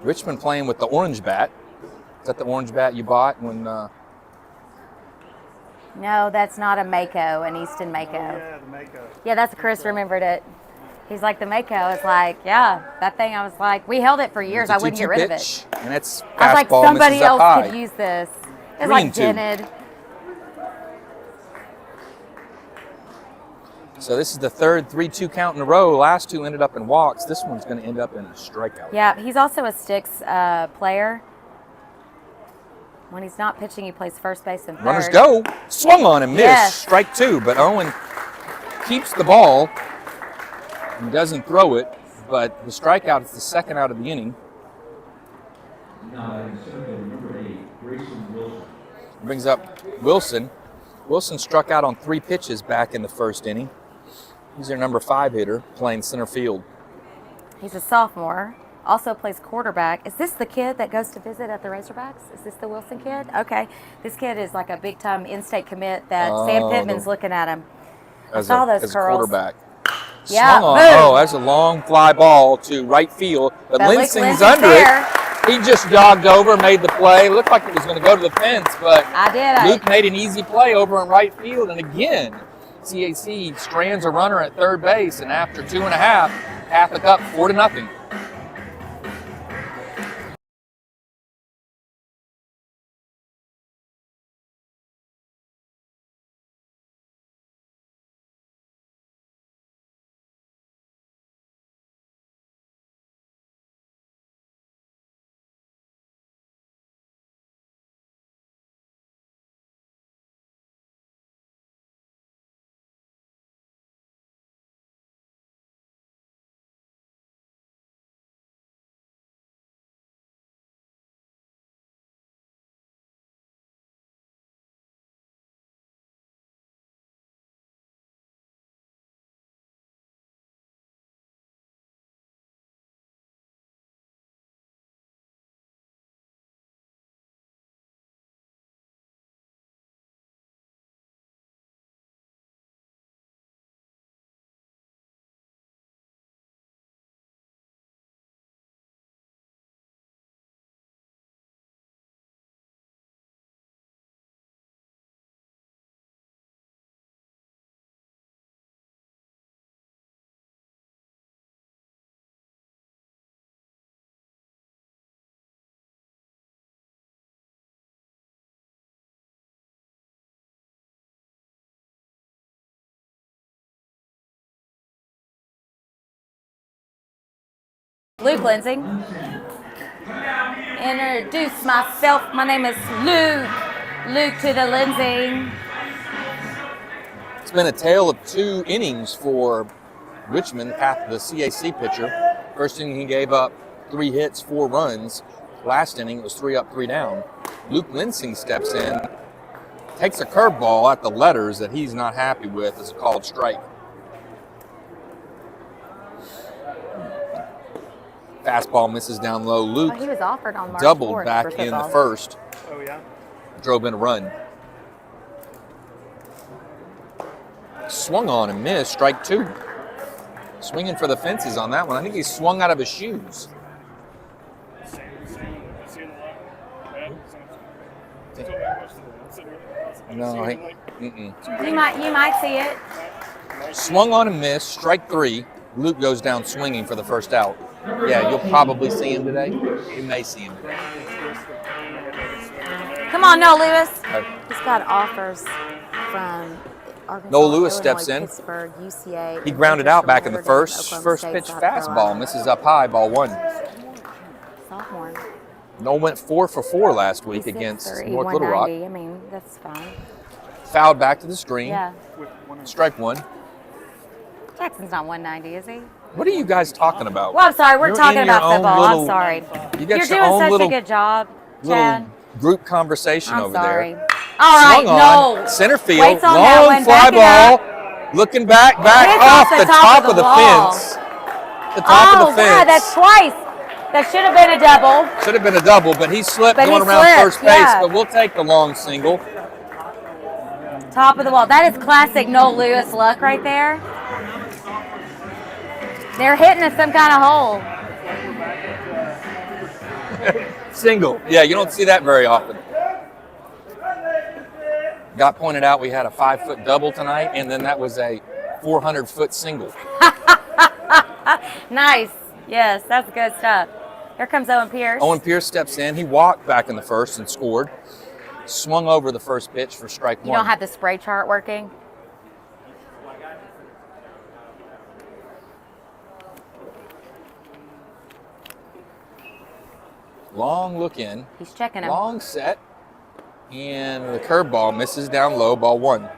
Richmond playing with the orange bat. Is that the orange bat you bought when... No, that's not a Mako, an Easton Mako. Yeah, the Mako. Yeah, that's Chris remembered it. He's like, the Mako is like, yeah, that thing. I was like, we held it for years. I wouldn't get rid of it. And it's I was like, fastball somebody misses up else high. could use this. It's like 3-2. dented. So this is the third 3-2 count in a row. Last 2 ended up in walks. This one's going to end up in a strikeout. Yeah, he's also a sticks player. When he's not pitching, he plays first base and third. Runners go. Swung on and missed. Yes. Strike 2. But Owen keeps the ball and doesn't throw it. But the strikeout is the second out of the inning. Number 8, Grayson Wilson. Brings up Wilson, Wilson struck out on 3 pitches back in the first inning. He's their number 5 hitter playing center field. He's a sophomore, also plays quarterback. Is this the kid that goes to visit at the Razorbacks? Is this the Wilson kid? Okay. This kid is like a big-time in-state commit that Sam Pittman's looking at him. I saw those as curls. a quarterback. Yeah, Swung on. boom. Oh, that's a long fly ball to right field. But Linsing's Linsing's under there. it. He just jogged over, made the play. Looked like it was going to go to the fence, but I did. Luke made an easy play over in right field. And again, CAC strands a runner at third base. And after 2.5, Catholic up 4-0. Luke Linsing. Introduce myself. My name is Luke. Luke to the Linsing. It's been a tale of 2 innings for Richmond, the CAC pitcher. First inning he gave up 3 hits, 4 runs. Last inning it was 3 up, 3 down. Luke Linsing steps in, takes a curveball at the letters that he's not happy with as a called strike. Fastball misses down low. Luke He was offered on March doubled 4th back for in the football. first, Oh, yeah? drove in a run. Swung on and missed, strike 2. Swinging for the fences on that one. I think he swung out of his shoes. No, You might see it. swung on and missed, strike 3. Luke goes down swinging for the first out. Yeah, you'll probably see him today. You may see him today. Come on, Noah Lewis. Okay. He's got offers from Arkansas, Noah Lewis Illinois, steps in. Pittsburgh, UCA. He grounded out back in the Notre Dame, first. Oklahoma First State, pitch South fastball Carolina. misses up high, ball 1. Sophomore. Noel went 4 for 4 last week He's against 6'3", North Little Rock. 190. I mean, that's fine. Fouled back to the screen. Yeah. Strike 1. Jackson's not 190, is he? What are you guys talking about? Well, I'm sorry. We're You're talking in your about own football. little- I'm sorry. You got You're your doing own such little, a good job, little Chad. group conversation I'm over sorry. there. All right, Swung on, no. center field, Waits on that long one, fly back it ball, looking back Hits off the top of the wall. fence. The top of the fence. God, that's twice. That should have been a double. Should have been a double, but he slipped But he going around slipped, first base, yeah. but we'll take the long single. Top of the wall. That is classic Noel Lewis luck right there. They're hitting at some kind of hole. Single. Yeah, you don't see that very often. Got pointed out we had a 5-foot double tonight, and then that was a 400-foot single. Nice. Yes, that's good stuff. Here comes Owen Pierce. Owen Pierce steps in. He walked back in the first and scored. Swung over the first pitch for strike 1. You don't have the spray chart working? Long look in. He's checking him. Long set. And the curveball misses down low, ball 1.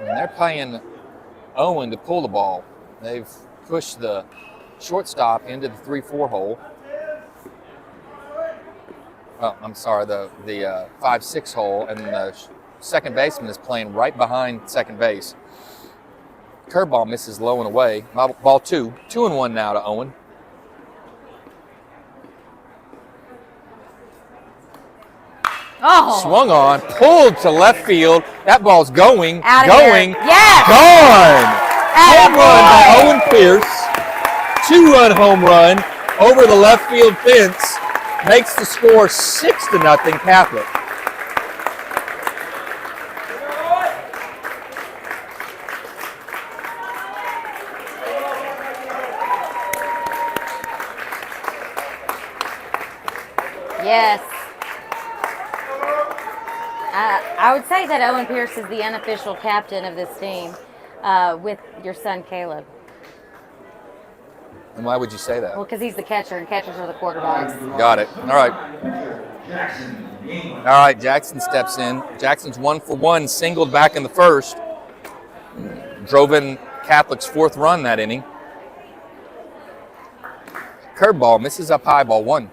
And they're playing Owen to pull the ball. They've pushed the shortstop into the 3-4 hole. Oh, I'm sorry, the 5-6 hole, and the second baseman is playing right behind second base. Curveball misses low and away. Ball 2. 2-1 now to Owen. Oh. Swung on, pulled to left field. That ball's going. Out of going. here. Yes. Gone. Home run by Attaboy. Owen Pierce. 2-run home run over the left field fence. Makes the score 6-0 Catholic. Yes. I would say that Owen Pierce is the unofficial captain of this team with your son Caleb. And why would you say that? Well, because he's the catcher and catchers are the quarterbacks. Got it. All right. Jackson, England. All right, Jackson steps in. Jackson's 1 for 1, singled back in the first. Drove in Catholic's 4th run that inning. Curveball misses up high, ball 1.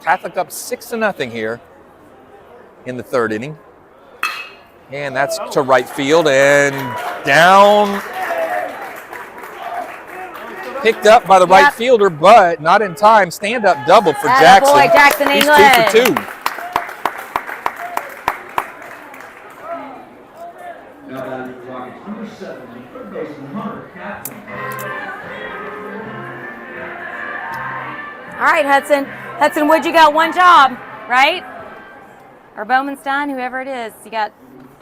Catholic up 6-0 here in the 3rd inning. And that's to right field and down. Picked up by the right fielder, but not in time. Stand-up double for Jackson. Boy, Jackson He's England. 2 for 2. Now batting for the Rockets, number 7, third baseman Hunter Kaplan. All right, Hudson. Hudson Wood, you got one job, right? Or Bowman-Stein, whoever it is. You got.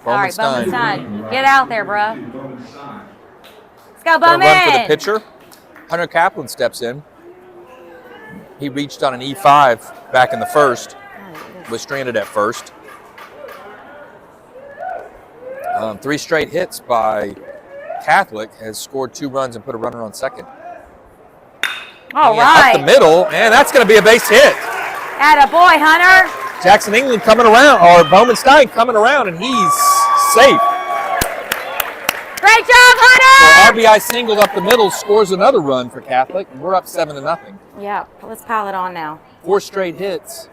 All right, Bowman-Stein. Bowman-Stein. Get out there, bro. Bowman-Stein. Let's go, Gonna Bowman. run for the pitcher. Hunter Kaplan steps in. He reached on an E5 back in the first. Was stranded at first. 3 straight hits by Catholic, has scored 2 runs and put a runner on second. All And right. up the middle, and that's going to be a base hit. Attaboy, Hunter. Jackson England coming around, or Bowman-Stein coming around, and he's safe. Great job, Hunter. RBI singled up the middle, scores another run for Catholic, and we're up 7-0. Yeah, let's pile it on now. 4 straight hits.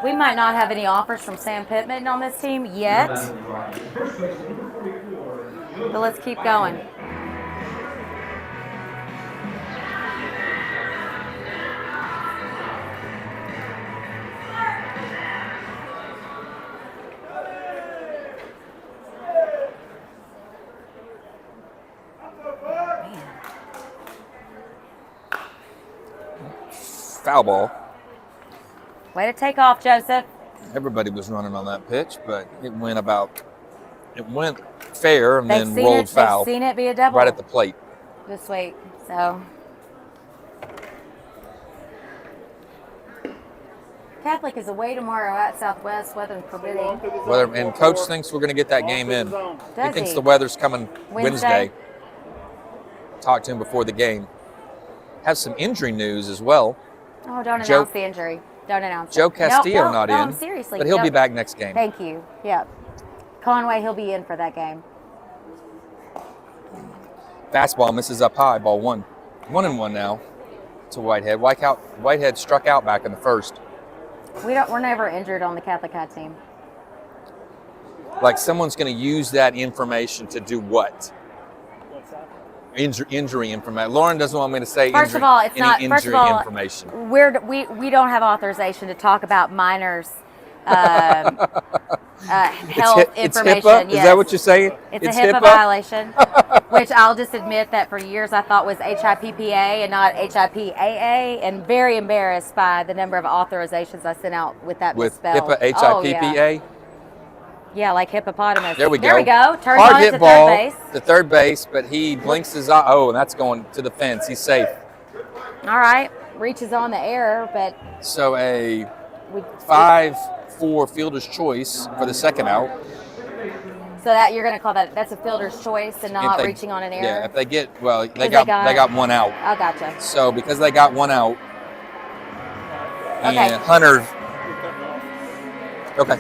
We might not have any offers from Sam Pittman on this team yet, Now batting for the Rockets, first baseman number 44. but let's keep going. Foul ball. Way to take off, Joseph. Everybody was running on that pitch, but it went fair and They've then seen rolled it. foul They've seen it be a double. right at the plate. This week, so. Catholic is away tomorrow at Southwest, weather permitting. And coach thinks we're going to get that game in. He Does thinks he? the weather's coming Wednesday? Wednesday. Talked to him before the game. Have some injury news as well. Oh, don't Joe- announce the injury. Don't announce Joe it. Castillo no, not no, in, seriously. but he'll no. be back next game. Thank you. Yep. Conway, he'll be in for that game. Fastball misses up high, ball 1. 1-1 now to Whitehead. Whitehead struck out back in the first. We're never injured on the Catholic High team. Like someone's going to use that information to do what? Injury information. Lauren doesn't want me to say First of all, it's any not. injury First of all, information. we don't have authorization to talk about minors' health It's information. HIPAA? Yes. Is that what you're saying? It's a HIPAA violation, which I'll just admit that for years I thought was HIPPA and not HIPAA, and very embarrassed by the number of authorizations I sent out with that With misspelled. HIPAA, Oh, HIPPA. yeah, like hippopotamus. There we go. There we go. Turns Hard on hit it to ball third base. to third base, but he blinks his eye. Oh, and that's going to the fence. He's safe. All right, reaches on the air, but So a we 5-4 fielder's choice for the second out. So that you're going to call that's a fielder's choice and If not they- reaching on an error. Yeah, if they get they they got got- one out. I gotcha. So because they got one out, Okay. and Hunter. Okay.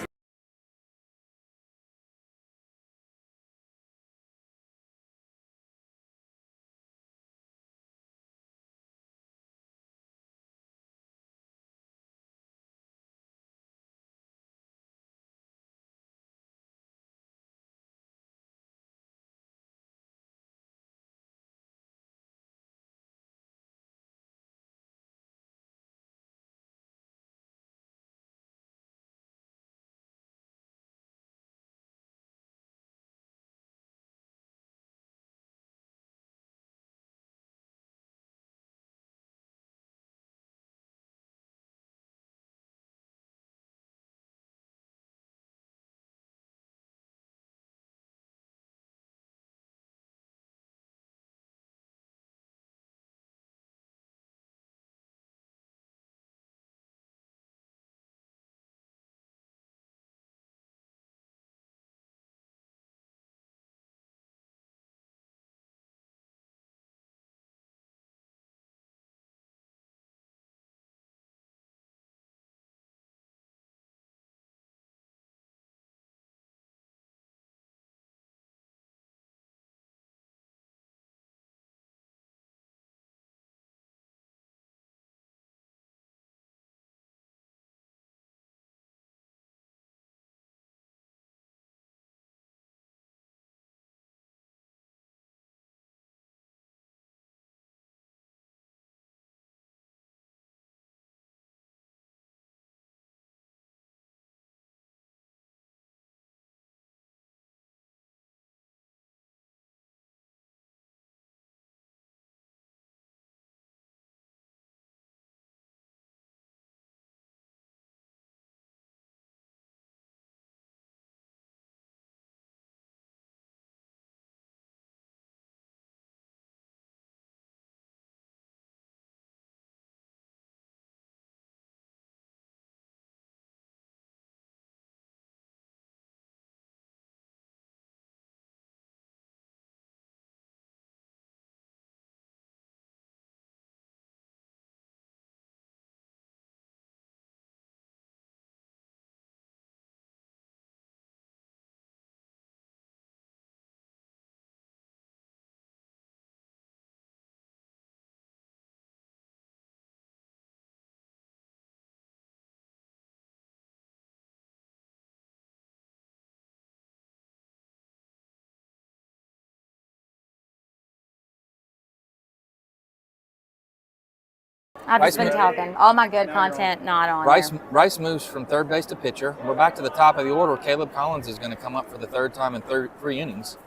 I've just been Rice- talking. All my good content not on there. Rice moves from third base to pitcher. We're back to the top of the order. Caleb Collins is going to come up for the third time in 3 innings.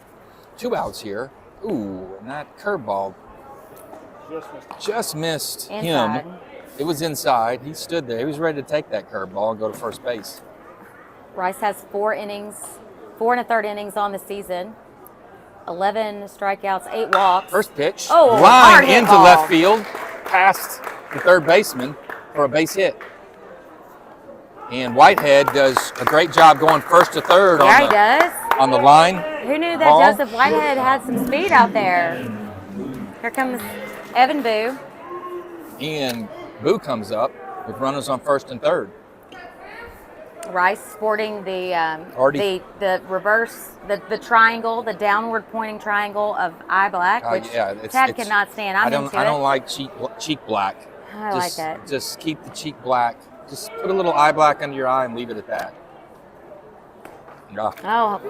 2 outs here. Ooh, and that curveball just missed Inside. him. It was inside. He stood there. He was ready to take that curveball and go to first base. Rice has 4 innings, 4 1/3 innings on the season. 11 strikeouts, 8 walks. First pitch, Oh, hard line hit into ball. left field, past the third baseman for a base hit. And Whitehead does a great job going first to third Yeah, he does. on the line. Who knew that ball. Joseph Whitehead had some speed out there? Here comes Evan Boo. And Boo comes up with runners on first and third. Rice sporting the Already- the reverse, the triangle, the downward pointing triangle of eye black, which Yeah, Chad cannot stand. I'm into I don't it. like cheek black. I like it. Just keep the cheek black. Just put a little eye black under your eye and leave it at that. Yeah. Oh,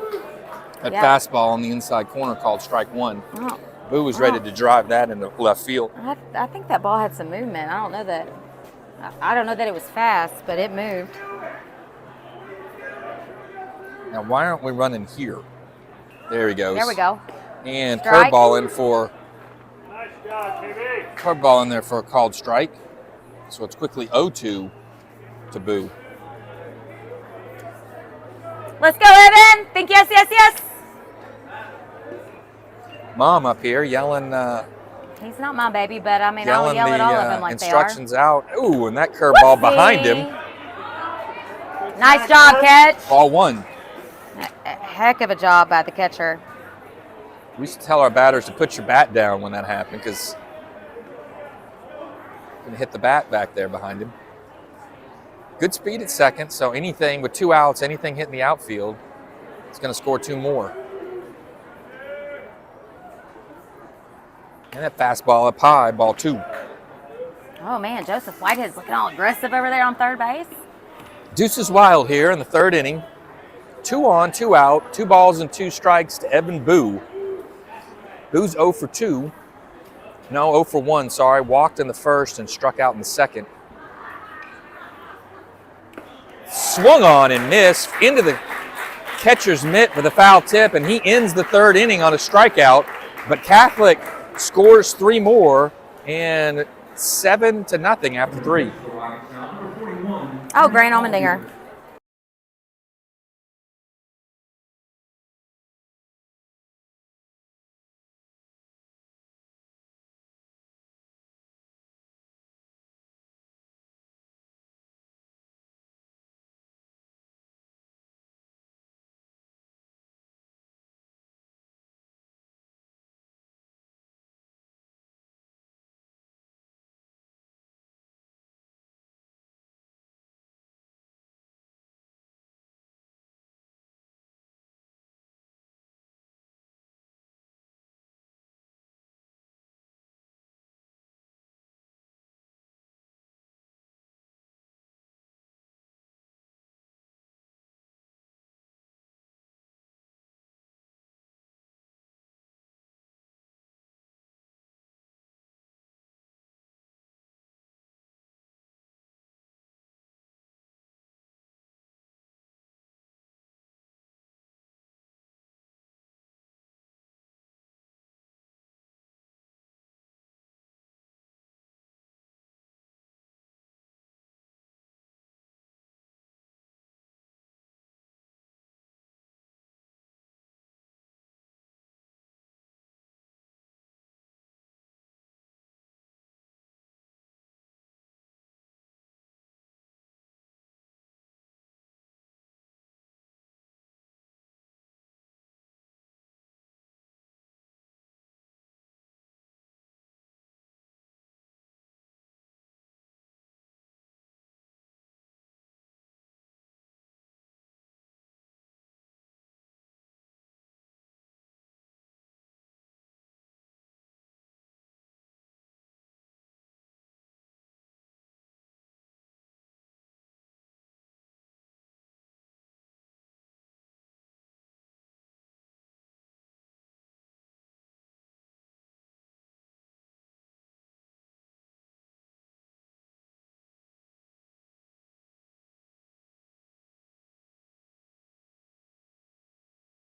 That yeah. fastball on the inside corner called strike one. oh. Boo was ready to drive that into left field. I think that ball had some movement. I don't know that. I don't know that it was fast, but it moved. Now, why aren't we running here? There he goes. There we go. And Strike. curveball in for curveball in there for a called strike. So it's quickly 0-2 to Boo. Let's go, Evan. Think yes, yes, yes. Mom up here yelling, He's not my baby, but I mean, I'll yelling yell the at all of them like instructions out. Ooh, and that curveball behind him. they are. Nice job, catch. Ball one. A heck of a job by the catcher. We used to tell our batters to put your bat down when that happened because you can hit the bat back there behind him. Good speed at second, so anything with 2 outs, anything hitting the outfield, it's going to score 2 more. And that fastball up high, ball 2. Oh man, Joseph Whitehead's looking all aggressive over there on third base. Deuce is wild here in the 3rd inning. 2 on, 2 out, 2 balls and 2 strikes to Evan Boo. Boo's 0 for 2. No, 0 for 1, sorry. Walked in the 1st and struck out in the 2nd. Swung on and missed into the catcher's mitt with a foul tip, and he ends the 3rd inning on a strikeout. But Catholic scores 3 more, and 7-0 after 3. Oh, Grant Almendinger.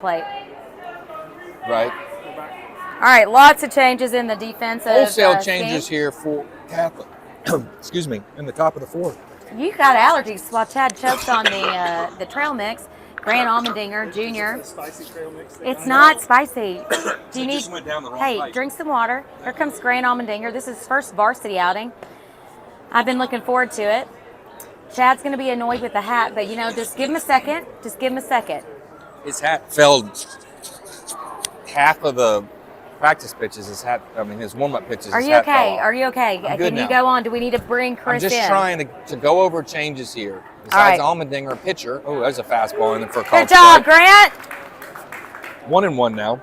plate. Right. All right, lots of changes in the defensive Wholesale scheme. changes here for Catholic. Excuse me, in the top of the fourth. You got allergies while Chad choked on the trail mix. Grant Almendinger Jr. Spicy trail mix. It's not spicy. Do you It need? just went down the wrong Hey, pipe. drink some water. Here comes Grant Almendinger. This is his first varsity outing. I've been looking forward to it. Chad's going to be annoyed with the hat, but just give him a second. Just give him a second. His hat fell half of the practice pitches. His warm-up pitches. Are his you hat fell okay? off. Are you okay? I'm good Can you now. go on? Do we need to bring Chris I'm just in? trying to go over changes here. All right. Besides Almendinger, a pitcher. Oh, there's a fastball in there for a Good called job, strike. Grant. 1-1 now.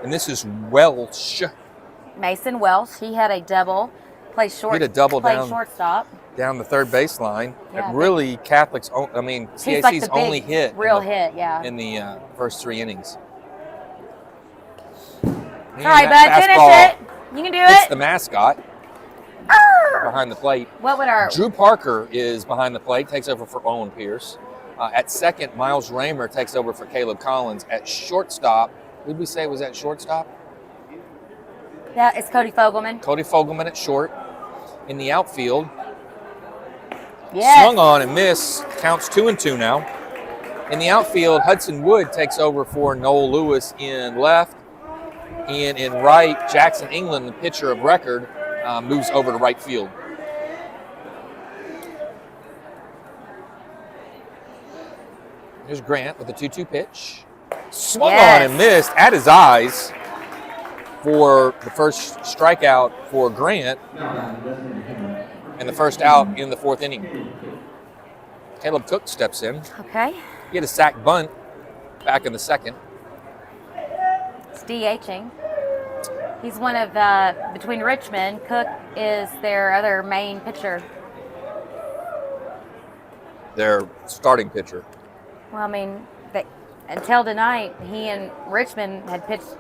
And this is Welsh. Mason Welsh. He had a double. Played short. He had a double played down. shortstop. Down the third baseline. Yeah, That really Catholic's, He's CAC's like the big, only hit real hit. Yeah. in the first 3 innings. All right, bud. Finish it. You can do It's it. the mascot behind the plate. What would our Drew Parker is behind the plate, takes over for Owen Pierce. At second, Miles Raymer takes over for Caleb Collins. At shortstop, who did we say was at shortstop? Yeah, it's Cody Fogelman. Cody Fogelman at short. In the outfield, Yes. swung on and missed. Counts 2-2 now. In the outfield, Hudson Wood takes over for Noel Lewis in left. And in right, Jackson England, the pitcher of record, moves over to right field. Here's Grant with a 2-2 pitch. Swung Yes. on and missed at his eyes for the first strikeout for Grant and the first out in the fourth inning. Caleb Cook steps in. Okay. He had a sack bunt back in the second. It's DHing. He's one of between Richmond. Cook is their other main pitcher. Their starting pitcher. Well, until tonight, he and Richmond had pitched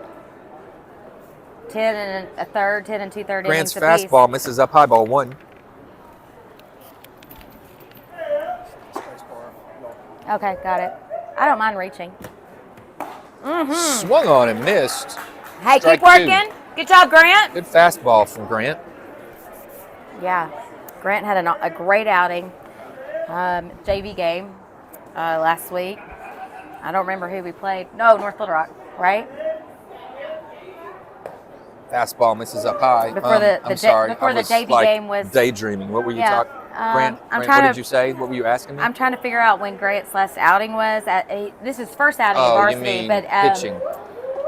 10 and a third, 10 and 2/3 innings Grant's apiece. fastball misses up high, ball 1. Okay, got it. I don't mind reaching. Swung on and missed. Hey, Strike keep working. Good job, Grant. Good fastball from Grant. Yeah, Grant had a great outing. JV game last week. I don't remember who we played. No, North Little Rock, right? Fastball misses up high. Before the I'm sorry. before I the was, JV like, game was. daydreaming. What were you Yeah, talking? Grant, I'm what trying did to- you say? What were you asking me? I'm trying to figure out when Grant's last outing was. This is his first outing in you varsity, mean but pitching.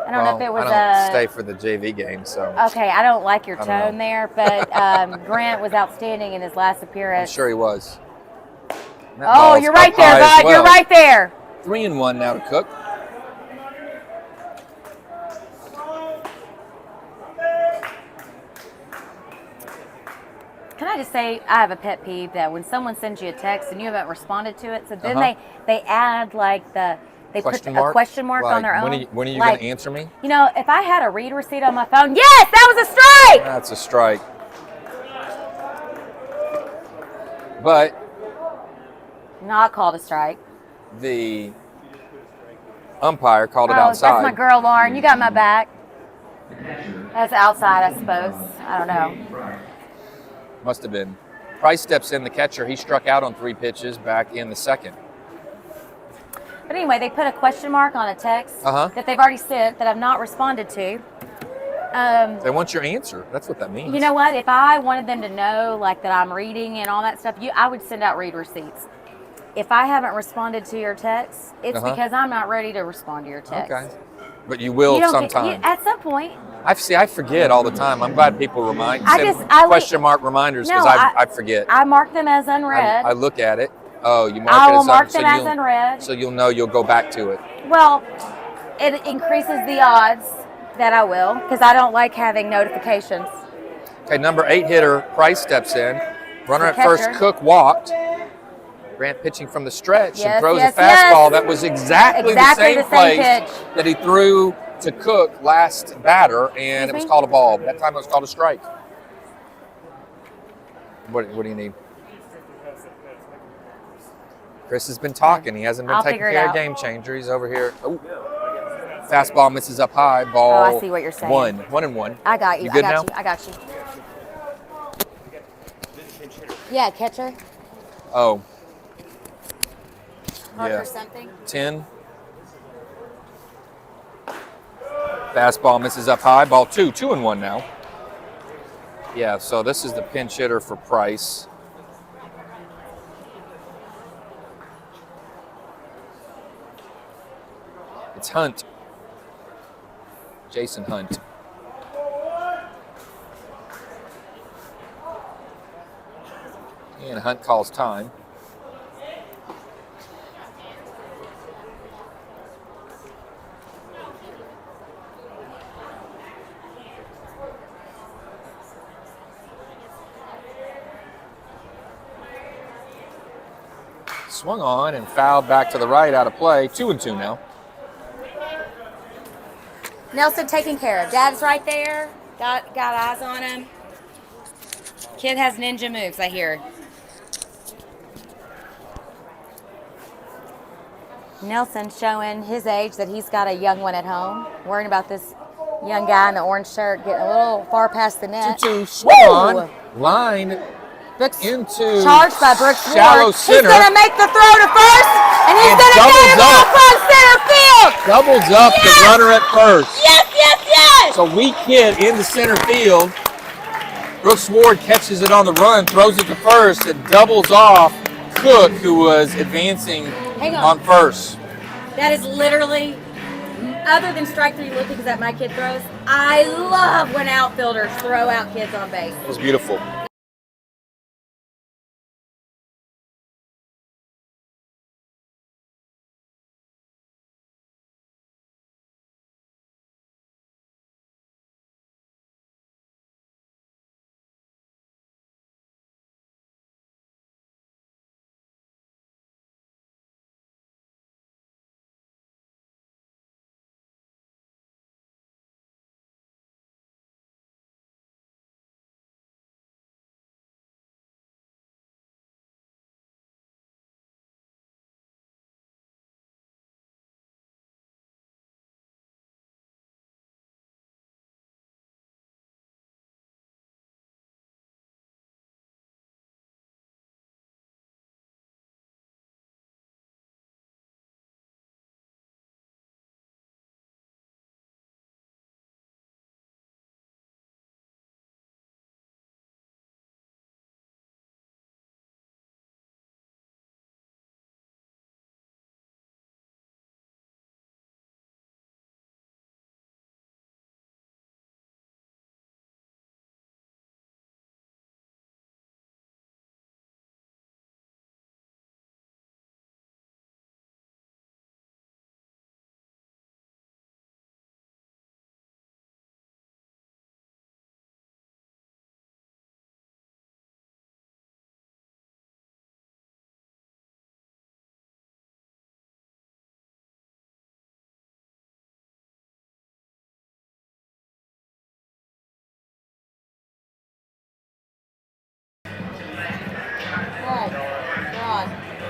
I don't know if it was I don't stay for the JV game, so Okay, I don't like your I don't tone know. there, but Grant was outstanding in his last I'm appearance. sure he was. And that Oh, ball's you're right up there, high as bud. You're well. right there. 3-1 now to Cook. Can I just say, I have a pet peeve that when someone sends you a text and you haven't responded to it, so then Uh-huh. they add they put a question mark Like, on their own. When are you Like, going to answer me? if I had a read receipt on my phone, yes, that was a strike. That's a strike. But Not called a strike. the umpire called it Oh, outside. that's my girl, Lauren. You got my back. That's outside, I suppose. I don't know. Must have been. Price steps in, the catcher. He struck out on 3 pitches back in the second. But anyway, they put a question mark on a text Uh-huh. that they've already sent that I've not responded to. They want your answer. That's what that means. You know what? If I wanted them to know, like, that I'm reading and all that stuff, I would send out read receipts. If I haven't responded to your text, it's Uh-huh. because I'm not ready to respond to your text. Okay. But you will You don't sometime. at some point. I forget all the time. I'm glad people remind. I send just- I leave- question mark reminders because No, I forget. I mark them as unread. I look at it. Oh, you mark I it will as mark them so as you'll- unread. So you'll know you'll go back to it. Well, it increases the odds that I will because I don't like having notifications. Okay, number 8 hitter, Price steps in. Runner The at first, catcher. Cook walked. Grant pitching from the stretch Yes, and throws yes, a fastball yes. that was exactly the Exactly same the same place pitch. that he threw to Cook last batter, and it was me? called a ball. That time it was called a strike. What do you need? Chris has been talking. He hasn't been I'll taking figure it care of out. Game Changer. He's over here. Oh, Fastball misses up high. Ball. Oh, I see what you're saying. 1-1. I got you. You good I got now? you. I got you. Yeah, catcher. Oh. Parker Yeah. something. 10. Fastball misses up high. Ball 2. 2-1 now. Yeah, so this is the pinch hitter for Price. It's Hunt. Jason Hunt. And Hunt calls time. Swung on and fouled back to the right, out of play. 2-2 now. Nelson taken care of. Dad's right there. Got eyes on him. Kid has ninja moves, I hear. Nelson showing his age that he's got a young one at home. Worrying about this young guy in the orange shirt getting a little far past the net. 2-2 swung on. Line Brooks into charged by Brooks shallow Ward. center. He's going to make the throw to first, and he's And going to get doubles him up. off on center field. Doubles up Yes! the runner at first. Yes, yes, yes. So weak hit into center field. Brooks Ward catches it on the run, throws it to first, and doubles off Cook, who was advancing Hang on. first. That is literally, other than strike three lookings that my kid throws, I love when outfielders throw out kids on base. It was beautiful.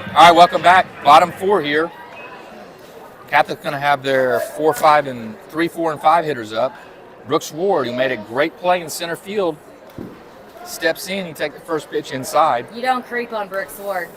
All right, welcome back. Bottom four here. Catholic's going to have their 4, 5, and 3, 4, and 5 hitters up. Brooks Ward, who made a great play in center field, steps in. He takes the first pitch inside. You don't creep on Brooks Ward.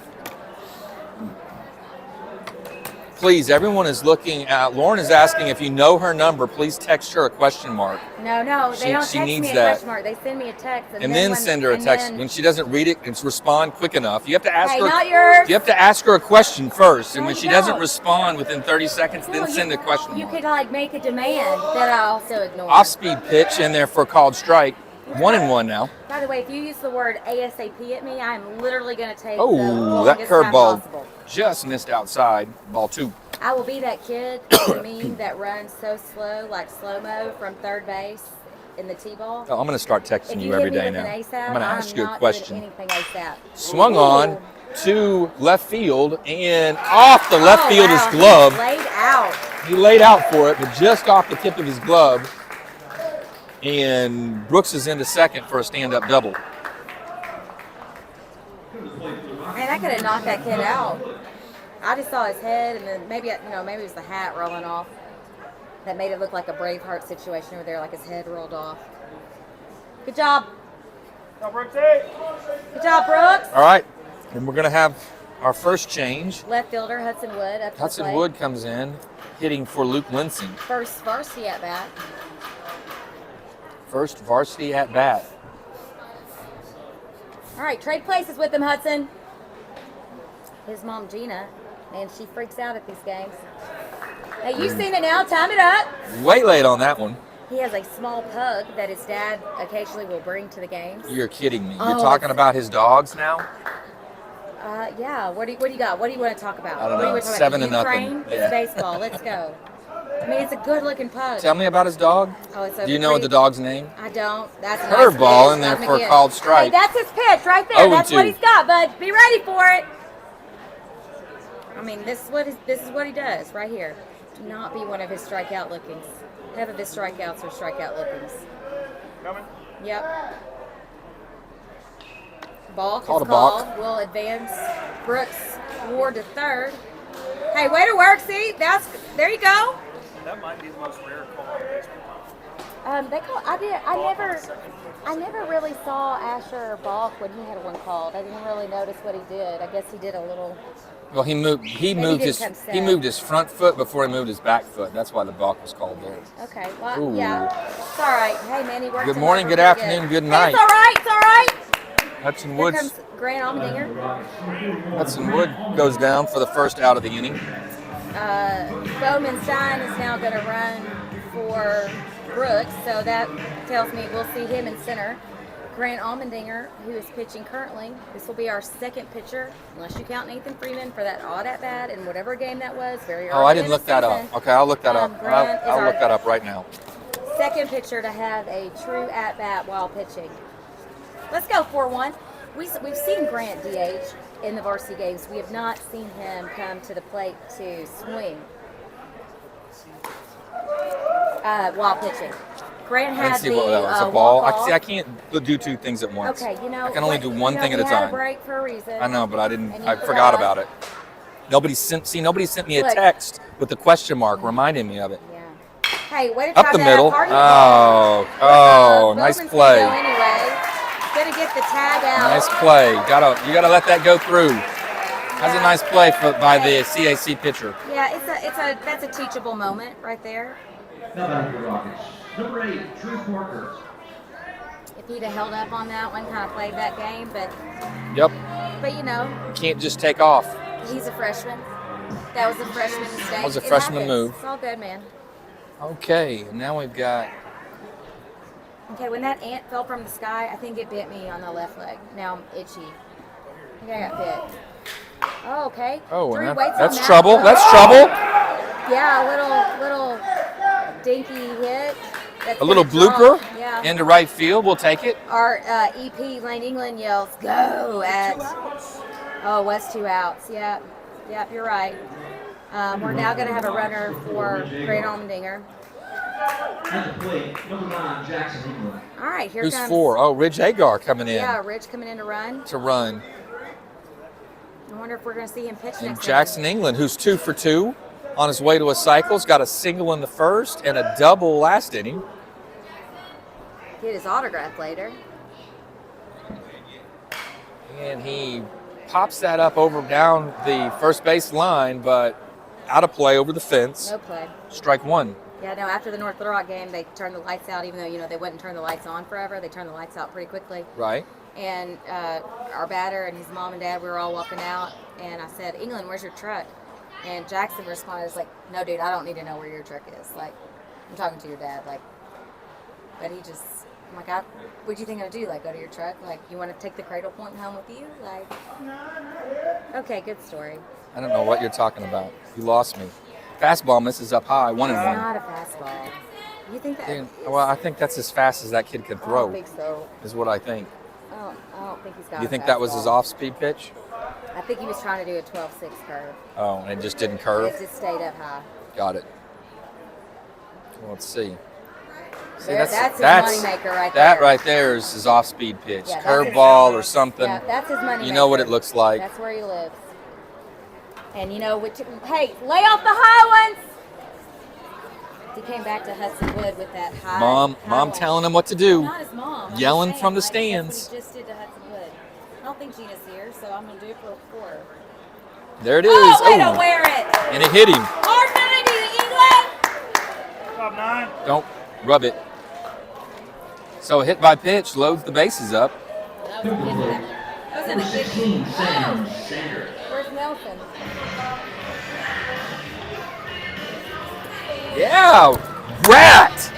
Please, everyone is looking at. Lauren is asking if you know her number. Please text her a question mark. No, they She- don't she text needs me a that. question mark. They send me a text. And then send her a text. When she doesn't read it, it's respond quick enough. You have to ask Hey, her. not yours. You have to ask her a question first, and No, when you she doesn't don't. respond within 30 seconds, then send a question You mark. could like make a demand that I also ignore. Off-speed pitch in there for a called strike. 1-1 now. By the way, if you use the word ASAP at me, I'm literally going to take Oh, the that longest time curveball possible. just missed outside. Ball 2. I will be that kid, the meme that runs so slow, like slow-mo from third base in the T-ball. Oh, I'm going to start texting If you you every hit me day with now. an ASAP, I'm going to ask you a not question. doing anything ASAP. Swung Ooh. on to left field and off the left Oh, fielder's wow, glove. he's laid out. He laid out for it, but just off the tip of his glove. And Brooks is into second for a stand-up double. Man, I could have knocked that kid out. I just saw his head, and then maybe it was the hat rolling off. That made it look like a Braveheart situation over there, like his head rolled off. Good job. Good job, Brooks. All right, and we're going to have our first change. Left fielder Hudson Wood up to the Hudson plate. Wood comes in, hitting for Luke Linsing. First varsity at bat. First varsity at bat. All right, trade places with him, Hudson. His mom, Gina, and she freaks out at these games. Hey, you've seen it now. Time it up. Way late on that one. He has a small pug that his dad occasionally will bring to the games. You're kidding me. You're Oh, talking it's- about his dogs now? Yeah. What do you got? What do you want to talk about? I don't What do you know. want to talk 7 about? to Ukraine? nothing. It's Yeah. baseball. Let's go. I mean, it's a good-looking pug. Tell me about his dog. Oh, it's a Do you know pretty- the dog's name? I don't. That's a Curveball nice in there pitch. for a McGinn. called strike. Hey, that's his pitch right there. 0-2. That's what he's got, bud. Be ready for it. I mean, this is what he does right here. Do not be one of his strikeout lookings. Half of his strikeouts are strikeout lookings. Coming. Yep. Ball Called is a balk. called. Will advance Brooks Ward to third. Hey, way to work. See, there you go. That might be the most rare call in baseball. I never really saw Asher balk when he had one called. I didn't really notice what he did. I guess he did a little. Well, he moved didn't his come set. he moved his front foot before he moved his back foot. That's why the balk was called there. Okay, well, Ooh. yeah, it's all right. Hey, man, he worked. Good him morning, over good pretty afternoon, good Hey, night. it's all right. It's all right. Hudson Here Woods. comes Grant Allmendinger. Hudson Wood goes down for the first out of the inning. Bowman Stein is now going to run for Brooks, so that tells me we'll see him in center. Grant Allmendinger, who is pitching currently. This will be our second pitcher, unless you count Nathan Freeman for that odd at bat in whatever game that was. Very early Oh, I in didn't the look that season. up. Okay, I'll look that up. Grant is I'll our look that up right now. second pitcher to have a true at bat while pitching. Let's go 4-1. We've seen Grant DH in the varsity games. We have not seen him come to the plate to swing while pitching. Grant I didn't had see the what that was. A ball. walk-off. I can't do two things at once. Okay, you know. I can only what- do one you know, thing at a we had time. break for a reason. I know, but I didn't. And you I forgot forgot. about it. Nobody sent me a Look. text with a question mark reminding me of it. Yeah. Hey, way to Up try the that middle. party Oh, ball. nice Bowman's play. gonna go anyway. Gonna get the tag out. Nice play. You gotta let that go through. That's a nice play by the CAC pitcher. Yeah, that's a teachable moment right there. Now back to the Rockets. Number 8, Drew Parker. If he'd have held up on that one, kind of played that game, but Yep. you know, Can't just take off. he's a freshman. That was a freshman mistake. That was a It freshman happens. move. It's all good, man. Okay, now we've got. Okay, when that ant fell from the sky, I think it bit me on the left leg. Now I'm itchy. I think I got bit. Oh, okay. Oh, Drew and waits on that's that. trouble. Oh. That's trouble. Yeah, a little dinky hit. That's A little gonna draw. blooper Yeah. into right field. We'll take it. Our EP Lane England yells "Go!" at. Oh, it was 2 outs. Yep, you're right. We're now going to have a runner for Grant Allmendinger. At the plate, number 9, Jackson England. All right, here Who's comes. 4? Oh, Ridge Agar coming in Yeah, Rich coming in to run. to run. I wonder if we're going to see him pitch And next Jackson England, who's 2 for 2 on his way to a cycle, has got a single in the first and a double last inning. inning. Get his autograph later. And he pops that up over down the first base line, but out of play over the fence. No play. Strike 1. Yeah, no, after the North Little Rock game, they turned the lights out, even though, they wouldn't turn the lights on forever. They turned the lights out pretty quickly. Right. And our batter and his mom and dad, we were all walking out, and I said, "England, where's your truck?" And Jackson responded, "Like, no, dude, I don't need to know where your truck is. Like, I'm talking to your dad. Like, but he just, I'm like, what do you think I'm gonna do? Like, go to your truck? Like, you want to take the cradle point home with you? Like, okay, good story. I don't know what you're talking about. You lost me. Fastball misses up high, 1 and It's 1. not a fastball. You think that? And- well, I think that's as fast as that kid can I don't throw, think so. is what I think. I don't think he's got. You a think that was his fastball. off-speed pitch? I think he was trying to do a 12-6 curve. Oh, and it just didn't It curve? just stayed up high. Got it. Well, let's see. See, That's his moneymaker right That there. right there is his off-speed pitch. Yeah, that's his- Curveball or something. Yeah, that's his money. You know what it looks like. That's where he lives. And hey, lay off the high ones. He came back to Hudson Wood with that high. Mom highway. telling him what to do. Not his mom. I'm Yelling just from the saying, like, stands. that's what he just did to Hudson Wood. I don't think Gina's here, so I'm gonna do it for a quarter. There it is. Oh, way to wear it! And it hit him. Hard 90, England! Top 9. Don't rub it. So a hit by pitch loads the bases up. That was a good one. That was in a good 16, Sam Oh, Sanders. where's Nelson? Yeah, Rat.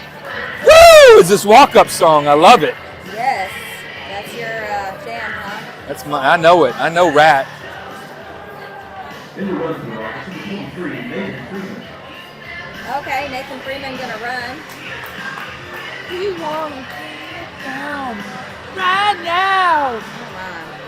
Woo! Is this walk-up song? I love it. Yes, that's your jam, huh? That's I know it. I know Rat. In the run for the Rockets, number 23, Nathan Freeman. Okay, Nathan Freeman gonna run. We want to get down right now. Come on.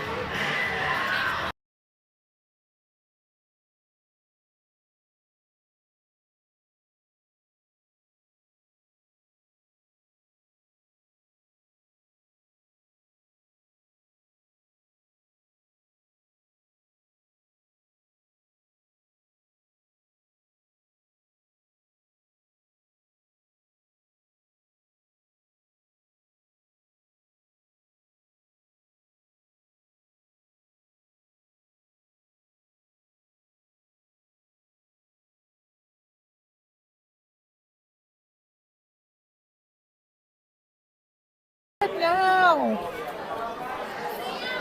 Now.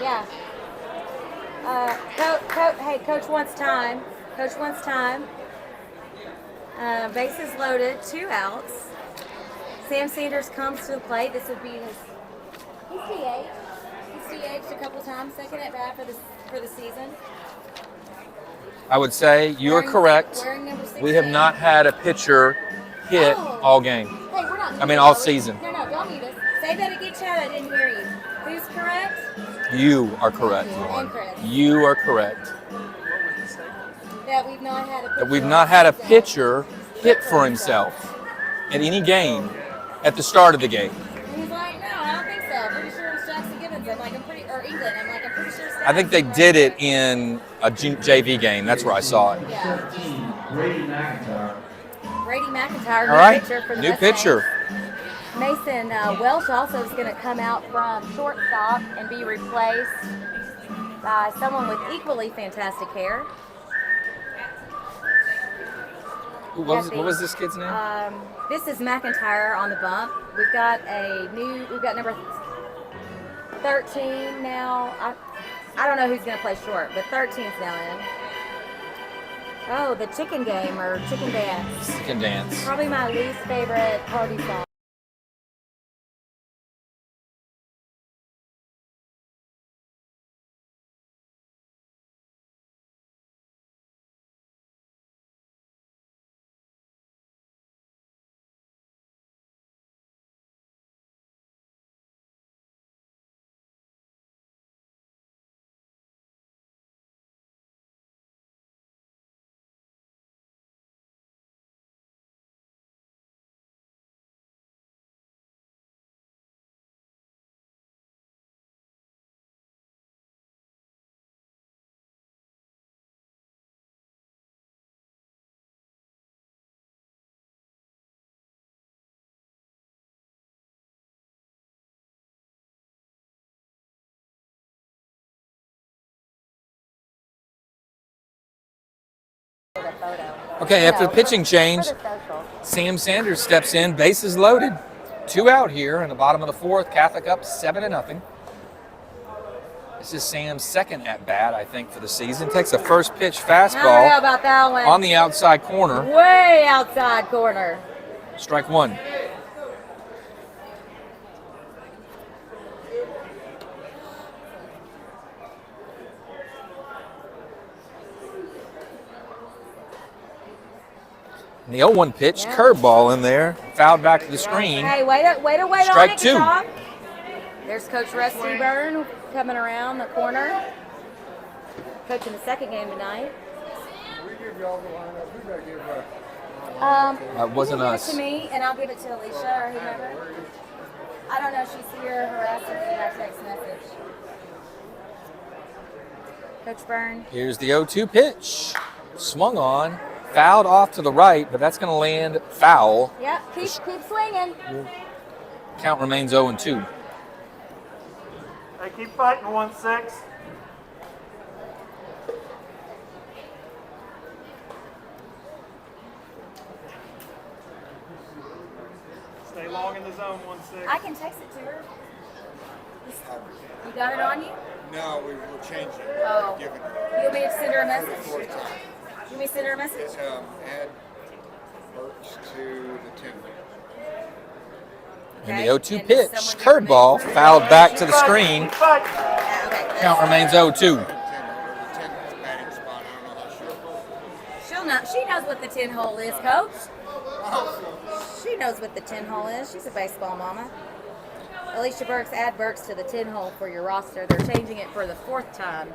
Yeah. Hey, Coach wants time. Coach wants time. Bases loaded, 2 outs. Sam Sanders comes to the plate. This would be his. He's DH. He's DH'd a couple times, second at bat for the season. I would say you're Wearing- correct. wearing number We have 16. not had a pitcher hit Oh. all game. Hey, we're not. I mean, muted, all are we? season. No, don't mute us. Say that again, Chad. I didn't hear you. Who's correct? You are correct, And Lauren. Chris. You are correct. That we've not had a pitcher. That we've not had a pitcher hit for himself at any game at the start of the game. And he's like, no, I don't think so. I'm pretty sure it was Jackson Gibbons. I'm like, or England. I'm like, I'm pretty sure it's I think they did it in a JV game. That's where I saw it. Yeah. 17, Brady McIntyre. Brady McIntyre, All right, pitcher for the new Mustangs. pitcher. Mason Welch also is going to come out from shortstop and be replaced by someone with equally fantastic hair. What was this kid's name? This is McIntyre on the bump. We've got number 13 now. I don't know who's going to play short, but 13's now in. Oh, the chicken game or chicken dance. Chicken dance. Probably my least favorite party song. Okay, after the pitching change, For the social. Sam Sanders steps in, bases loaded. 2 out here in the bottom of the 4th. Catholic up 7-0. This is Sam's second at bat, I think, for the season. Takes a first pitch I don't know fastball about that one. on the outside corner. Way outside corner. Strike 1. And the 0-1 pitch, Yeah. curveball in there, fouled back to the screen. Hey, wait on Strike it, 2. Tom. There's Coach Rusty Byrne coming around the corner. Coaching the second game tonight. That wasn't you can us. Give it to me, and I'll give it to Alicia or whomever. I don't know if she's here. Harassing me by text message. Coach Byrne. Here's the 0-2 pitch. Swung on, Fouled off to the right, but that's going to land foul. Yep, keep swinging. Count remains 0-2. Hey, keep fighting 1-6. Stay long in the zone, 1-6. I can text it to her. You got it on you? No, we were changing. Oh. Giving You want me to send her a for the message? fourth time. You want me to send her a message? It's add Burks to the 10. And Okay. the 0-2 And does pitch, someone get curveball, removed? fouled back to the screen. Keep fighting. Yeah, okay. Count remains 0-2. 10 over the 10 batting spot. I don't know how sure. She knows what the 10 hole is, Coach. She knows what the 10 hole is. She's a baseball mama. Alicia Burks, add Burks to the 10 hole for your roster. They're changing it for the 4th time.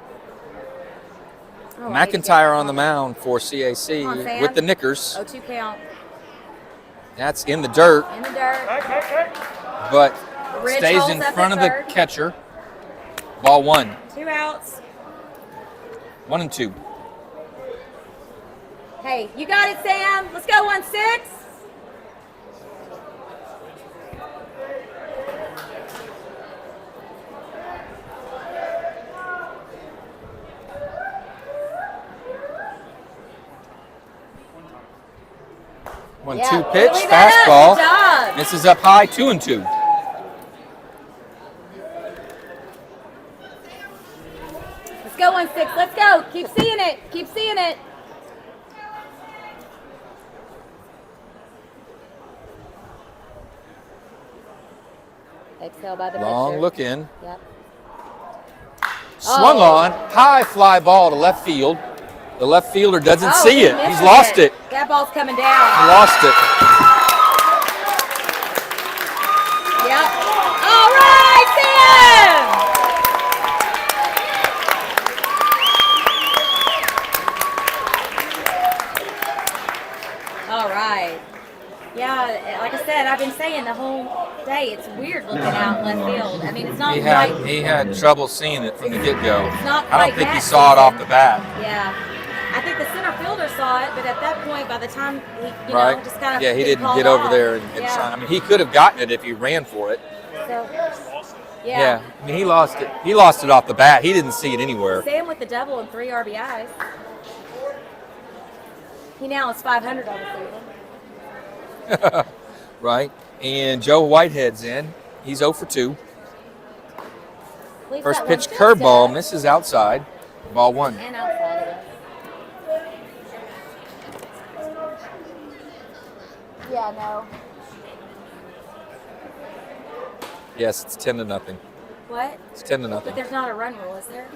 Oh, I need to get McIntyre this on the mound for CAC Come on, Sam. with the Knickers. 0-2 count. That's in the dirt, In the dirt. Hey. but Ridge stays holds in up front at of the third. catcher. Ball 1. 2 outs. 1-2. Hey, you got it, Sam. Let's go 1-6. One-two Yeah, pitch, leave that up. fastball. Good job. Misses up high, 2-2. Let's go 1-6. Let's go. Keep seeing it. Keep seeing it. Exhale by the Long pitcher. look in. Yep. Swung Oh. on, high fly ball to left field. The left fielder doesn't Oh, see he it. He's misses lost it. That ball's coming He down. lost it. Yep. All right, Sam. All right. Yeah, like I said, I've been saying the whole day, it's weird looking out in left field. I mean, it's not quite. He had trouble seeing it from the get-go. It's not I don't quite think he that saw it off season. the bat. Yeah. I think the center fielder saw it, but at that point, by the time he, you Right? know, just kind of Yeah, he didn't called get over off. there and yeah. sign. I mean, he could have gotten it if he ran for it. So, Yeah. I mean, he lost it. He lost it off the bat. He didn't see it anywhere. Sam with the double and 3 RBIs. He now is 500 on the season. Right? And Joe Whitehead's in. He's 0 for 2. Leaves First that pitch one curveball, good. misses outside. Ball 1. And outside of it. Yeah, no. Yes, it's 10-0. What? It's 10-0. But there's not a run rule, is there?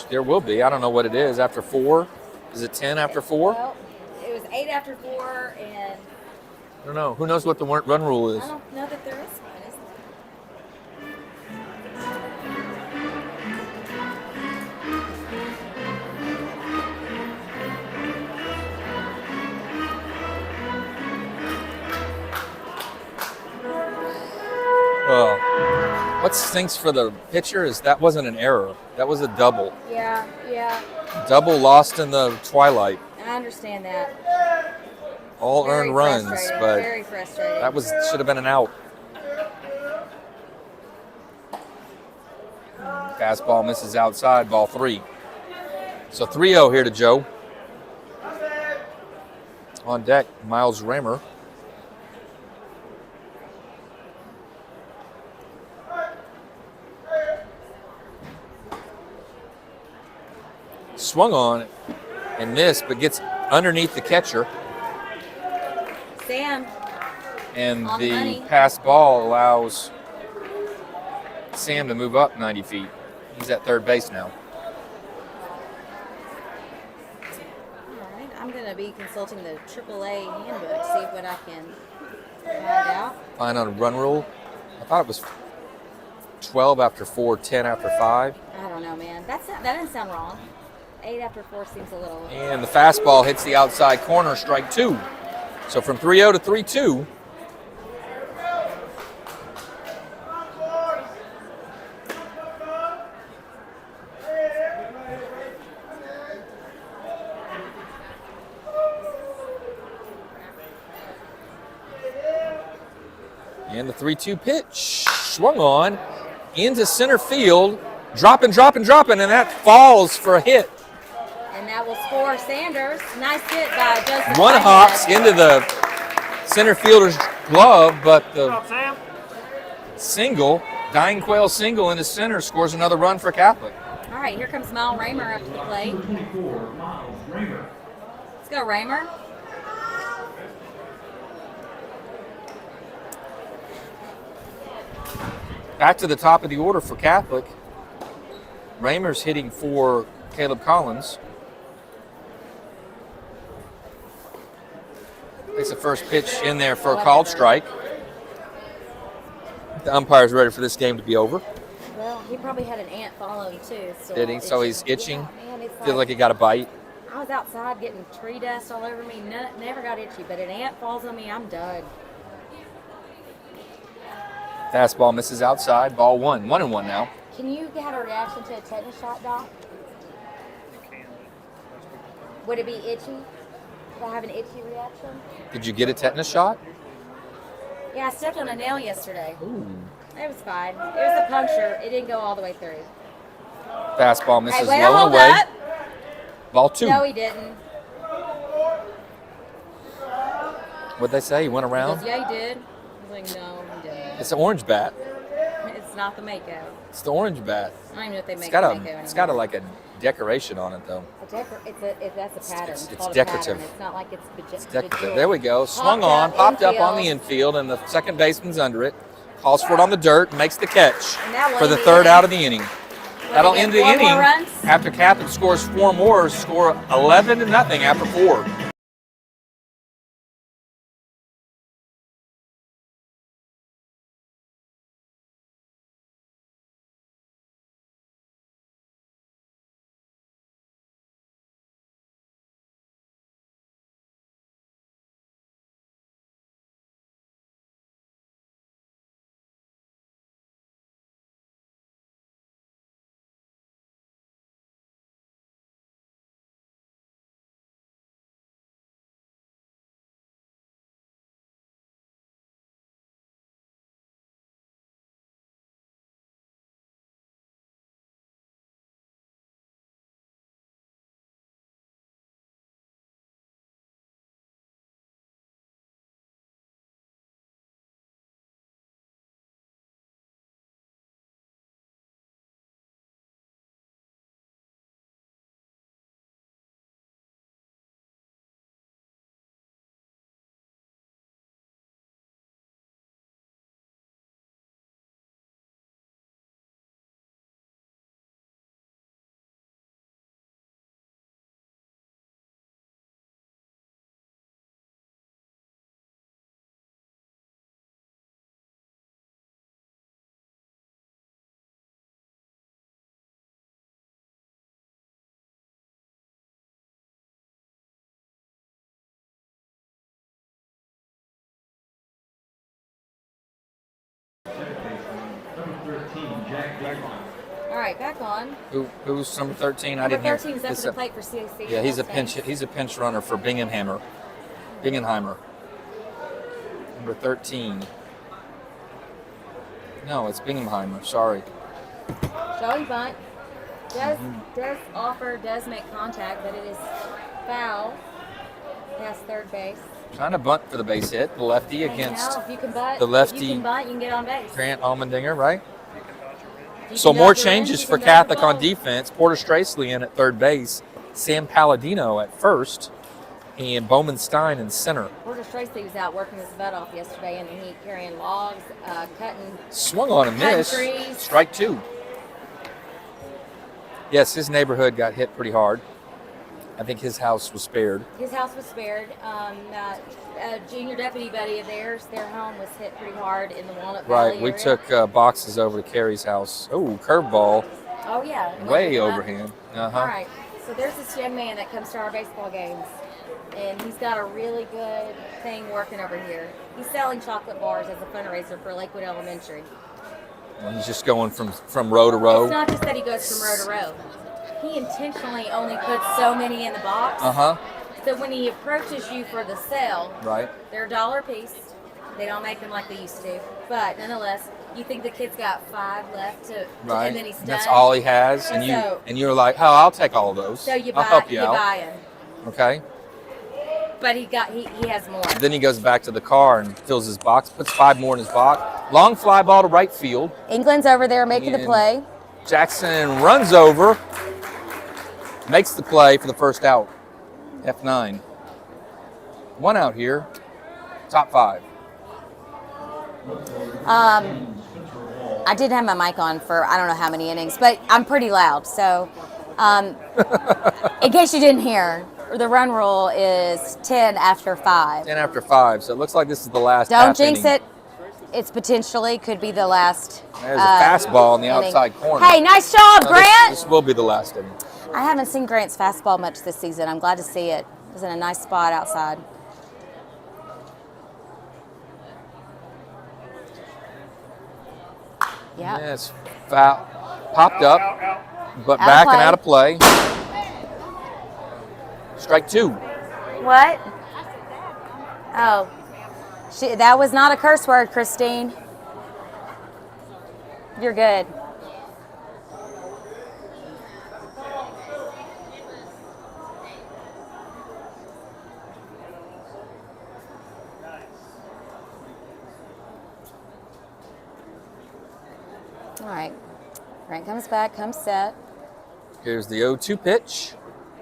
There will be. I don't know what it is after 4. Is it 10 after 4? Well, it was 8 after 4, and I don't know. Who knows what the run rule is? I don't know that there is one, is there? Well, what stinks for the pitcher is that wasn't an error. That was a double. Yeah, yeah. Double lost in the twilight. I understand that. All Very earned runs, frustrating, but very frustrating. that should have been an out. Fastball misses outside, ball 3. So 3-0 here to Joe. On deck, Miles Raymer. Swung on and missed, but gets underneath the catcher. Sam, And On the money. pass ball allows Sam to move up 90 feet. He's at third base now. all right, I'm going to be consulting the AAA handbook, see what I can find out. Find out a run rule. I thought it was 12 after 4, 10 after 5. I don't know, man. That doesn't sound wrong. 8 after 4 seems a little. And the fastball hits the outside corner, strike 2. So from 3-0 to 3-2. And the 3-2 pitch swung on into center field, dropping, and that falls for a hit. And that will score Sanders. Nice hit by Joseph. One hops into the center fielder's glove, but the single, Dying Quail single into center scores another run for Catholic. All right, here comes Miles Raymer up to the plate. Number 24, Miles Raymer. Let's go, Raymer. Back to the top of the order for Catholic. Raymer's hitting for Caleb Collins. Takes the first pitch in there for a called strike. The umpire's ready for this game to be over. Well, he probably had an ant following too. Did he? So he's itching? Yeah, man, it's Feels like he got a bite. I was outside getting tree dust all over me. Never got itchy, but an ant falls on me, I'm done. Fastball misses outside. Ball 1. 1-1 now. Can you have a reaction to a tetanus shot, Doc? Would it be itchy? Would I have an itchy reaction? Did you get a tetanus shot? Yeah, I stepped on a nail yesterday. Ooh. It was fine. It was a puncture. It didn't go all the way through. Fastball misses Hey, way to low and hold away. up. Ball 2. No, he didn't. What'd they say? He went He around? goes, yeah, he did. I was like, no, he didn't. It's an orange bat. It's not the Mako. It's the orange bat. I don't even know if they make It's got the a Mako it's got a, anymore. like a decoration on it though. That's a pattern. it's called a decorative. pattern. It's not like it's It's decorative. There we go. Swung Popped on, up popped up on the infield. infield, and the second baseman's under it. Calls for it on the dirt, makes the catch And that will for the end the third inning. out of the inning. That'll get end the 4 more inning runs? after Catholic scores 4 more, score 11-0 after 4. Number 13, Jack Dixon. All right, back on. Who's number 13? I Number didn't hear. 13 is up It's to the a- plate for CAC. Yeah, he's a Mustangs. pinch runner for Bingenheimer. Bingenheimer. Number 13. No, it's Bingenheimer. Sorry. Showing bunt. Does make contact, but it is foul past third base. Trying to bunt for the base hit. The lefty Hey, against now, if you can bunt, the lefty. If you can bunt, you can get on base. Grant Almendinger, right? If you So can more dodge a run, changes you for can dodge a Catholic on ball. defense. Porter Stracely in at third base. Sam Palladino at first. And Bowman Stein in center. Porter Stracely was out working his butt off yesterday in the heat, carrying logs, cutting. Swung on a miss. Trees. Strike 2. Yes, his neighborhood got hit pretty hard. I think his house was spared. His house was spared. A junior deputy buddy of theirs, their home was hit pretty hard in the Walnut Valley Right, we area. took boxes over to Carrie's house. Oh, curveball. Oh yeah. it went Way pretty well. overhand. Uh-huh. All right. So there's this young man that comes to our baseball games, and he's got a really good thing working over here. He's selling chocolate bars as a fundraiser for Lakewood Elementary. Well, he's just going from row to row. It's not just that he goes from row to row. He intentionally only puts so many in the box. Uh-huh. So when he approaches you for the sale, Right. they're $1 a piece. They don't make them like they used to. But nonetheless, you think the kid's got 5 left Right. and then he's done. That's all he has, and you're like, oh, I'll take all of those. So you I'll buy, help you you out. buy him. Okay. But he has more. Then he goes back to the car and fills his box, puts 5 more in his box. Long fly ball to right field. England's over there making the And play. Jackson runs over, makes the play for the first out. F9. 1 out here. Top 5. I did have my mic on for I don't know how many innings, but I'm pretty loud. So, in case you didn't hear, the run rule is 10 after 5. 10 after 5. So it looks like this is the last. Don't half jinx inning. it. It's potentially could be the last. There's a fastball in the inning. outside corner. Hey, nice job, No, Grant. This will be the last inning. I haven't seen Grant's fastball much this season. I'm glad to see it. It was in a nice spot outside. Yep. Yes, foul. Popped up, but Out of back and play. out of play. Strike 2. What? Oh, that was not a curse word, Christine. You're good. All right. Grant comes back, comes set. Here's the 0-2 pitch.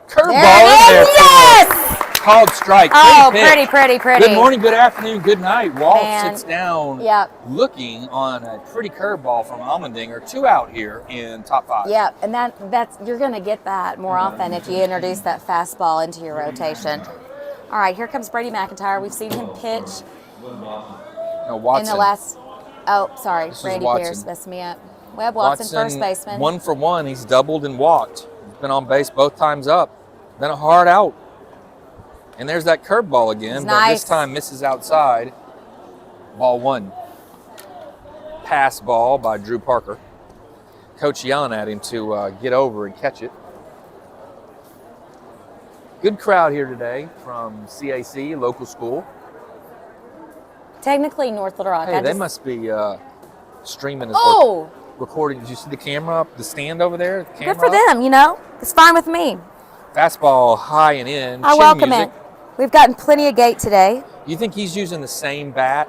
Curveball There in there. it is! Yes! Called strike. Oh, Pitch. pretty. Good morning, good afternoon, good night. Walt Man. sits down Yep. looking on a pretty curveball from Almendinger. 2 out here in top 5. Yeah, and that's you're going to get that more often if you introduce that fastball into your rotation. All right, here comes Brady McIntyre. We've seen him pitch No, Watson. in the last. Oh, sorry, This is Randy Watson. Pierce messed me up. Webb Watson, first baseman. 1 for 1. He's doubled and walked. He's been on base both times up. Then a hard out. And there's that curveball again, It's but nice. this time misses outside. Ball 1. Pass ball by Drew Parker. Coach yelling at him to get over and catch it. Good crowd here today from CAC, local school. Technically North Little Rock. Hey, I they just- must be streaming as Oh, recording. Did you see the camera up, the stand over there? The good for camera up? them. You know, it's fine with me. Fastball high and in. I Chin welcome music. it. We've gotten plenty of gate today. You think he's using the same bat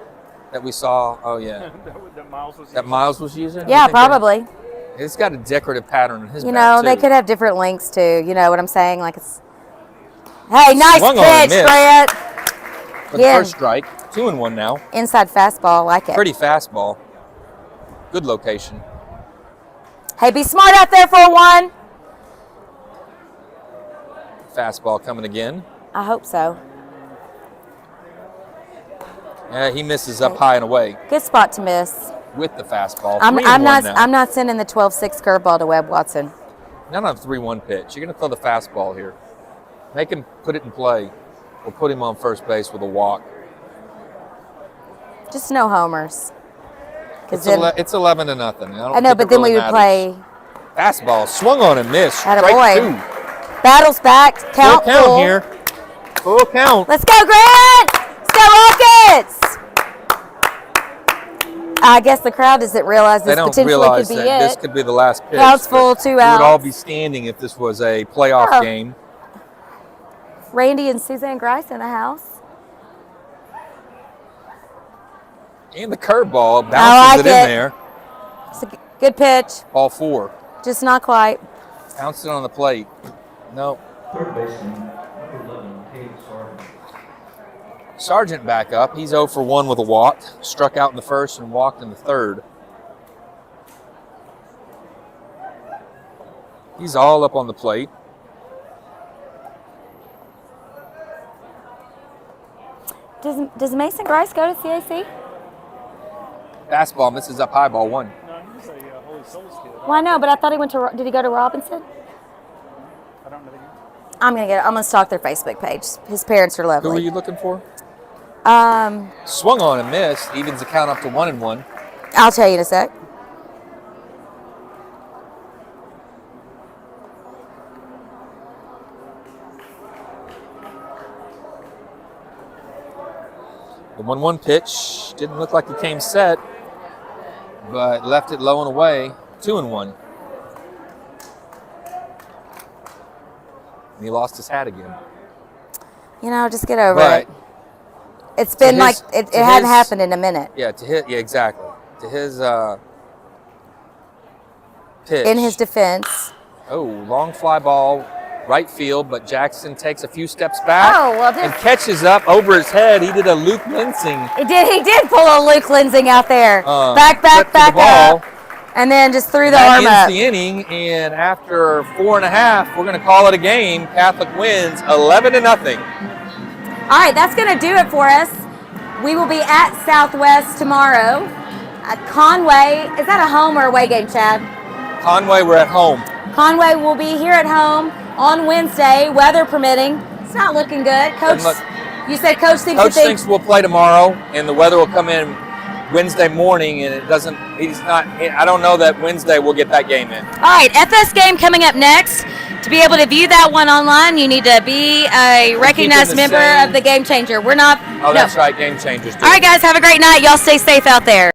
that we saw? Oh yeah, that Miles was that Miles was using. Yeah, You think that- probably. It's got a decorative pattern in his You bat know, too. they could have different links too. You know what I'm saying? Like it's. Hey, nice Swung on and pitch, missed. Grant. For the Again. first strike, 2-1 now. Inside fastball, like it. Pretty fastball. Good location. Hey, be smart out there for one. Fastball coming again. I hope so. Yeah, he misses up high and away Good spot to miss. with the fastball. I'm 3-1 not. now. I'm not sending the 12-6 curveball to Webb Watson. Not on a 3-1 pitch. You're going to throw the fastball here. Make him put it in play, or put him on first base with a walk. Just no homers. It's, Then, it's 11-0. I know, but then we would play Fastball swung on and missed. Strike Attaboy. 2. battles back. Full Count count full. here. Full count. Let's go, Grant! Let's go, Rockets! I guess the crowd doesn't realize They this don't potentially realize could be that this it. could be the last pitch. Counts but full, 2 We would all outs. be standing if this was a playoff Oh. game. Randy and Suzanne Grice in the house. And the curveball I bounces like it in it. there. It's a good pitch, Ball 4. just not quite. Bounced it on the plate. No. Third baseman, number 11, Cade Sargent. Sargent back up. He's 0 for 1 with a walk. Struck out in the first and walked in the third. He's all up on the plate. Does Mason Grice go to CAC? Fastball misses up high, ball 1. No, he was a Holy Souls kid. Well, I know, but I thought he went to. Did he go to Robinson? I don't know the game. I'm gonna stalk their Facebook page. His parents are Who were lovely. you looking for? Um, Swung on and missed. Evens the count up to 1-1. I'll tell you in a sec. The 1-1 pitch didn't look like he came set, but left it low and away. 2-1. And he lost his hat again. You know, just get over But it. It's been his- like it to hadn't his- happened in a minute. yeah, exactly. To his pitch. In his defense. Oh, long fly ball, right field, but Jackson takes a few steps back Oh, well, and catches up over his head. He did a Luke Linsing. He did pull a Luke Linsing out there. Back flip to the ball. up. And then just threw the That arm ends up. the inning, and after 4.5, we're going to call it a game. Catholic wins 11-0. All right, that's going to do it for us. We will be at Southwest tomorrow. At Conway, is that a home or away game, Chad? Conway, we're at home. Conway will be here at home on Wednesday, weather permitting. It's not looking good. Coach, you said Coach thinks Coach thinks we'll play tomorrow, and the weather will come in Wednesday morning, and I don't know that Wednesday we'll get that game in. All right, FS game coming up next. To be able to view that one online, you need to be a recognized member of the Game Changer. We're not. Oh, that's right, Game Changers. All right, guys, have a great night. Y'all stay safe out there.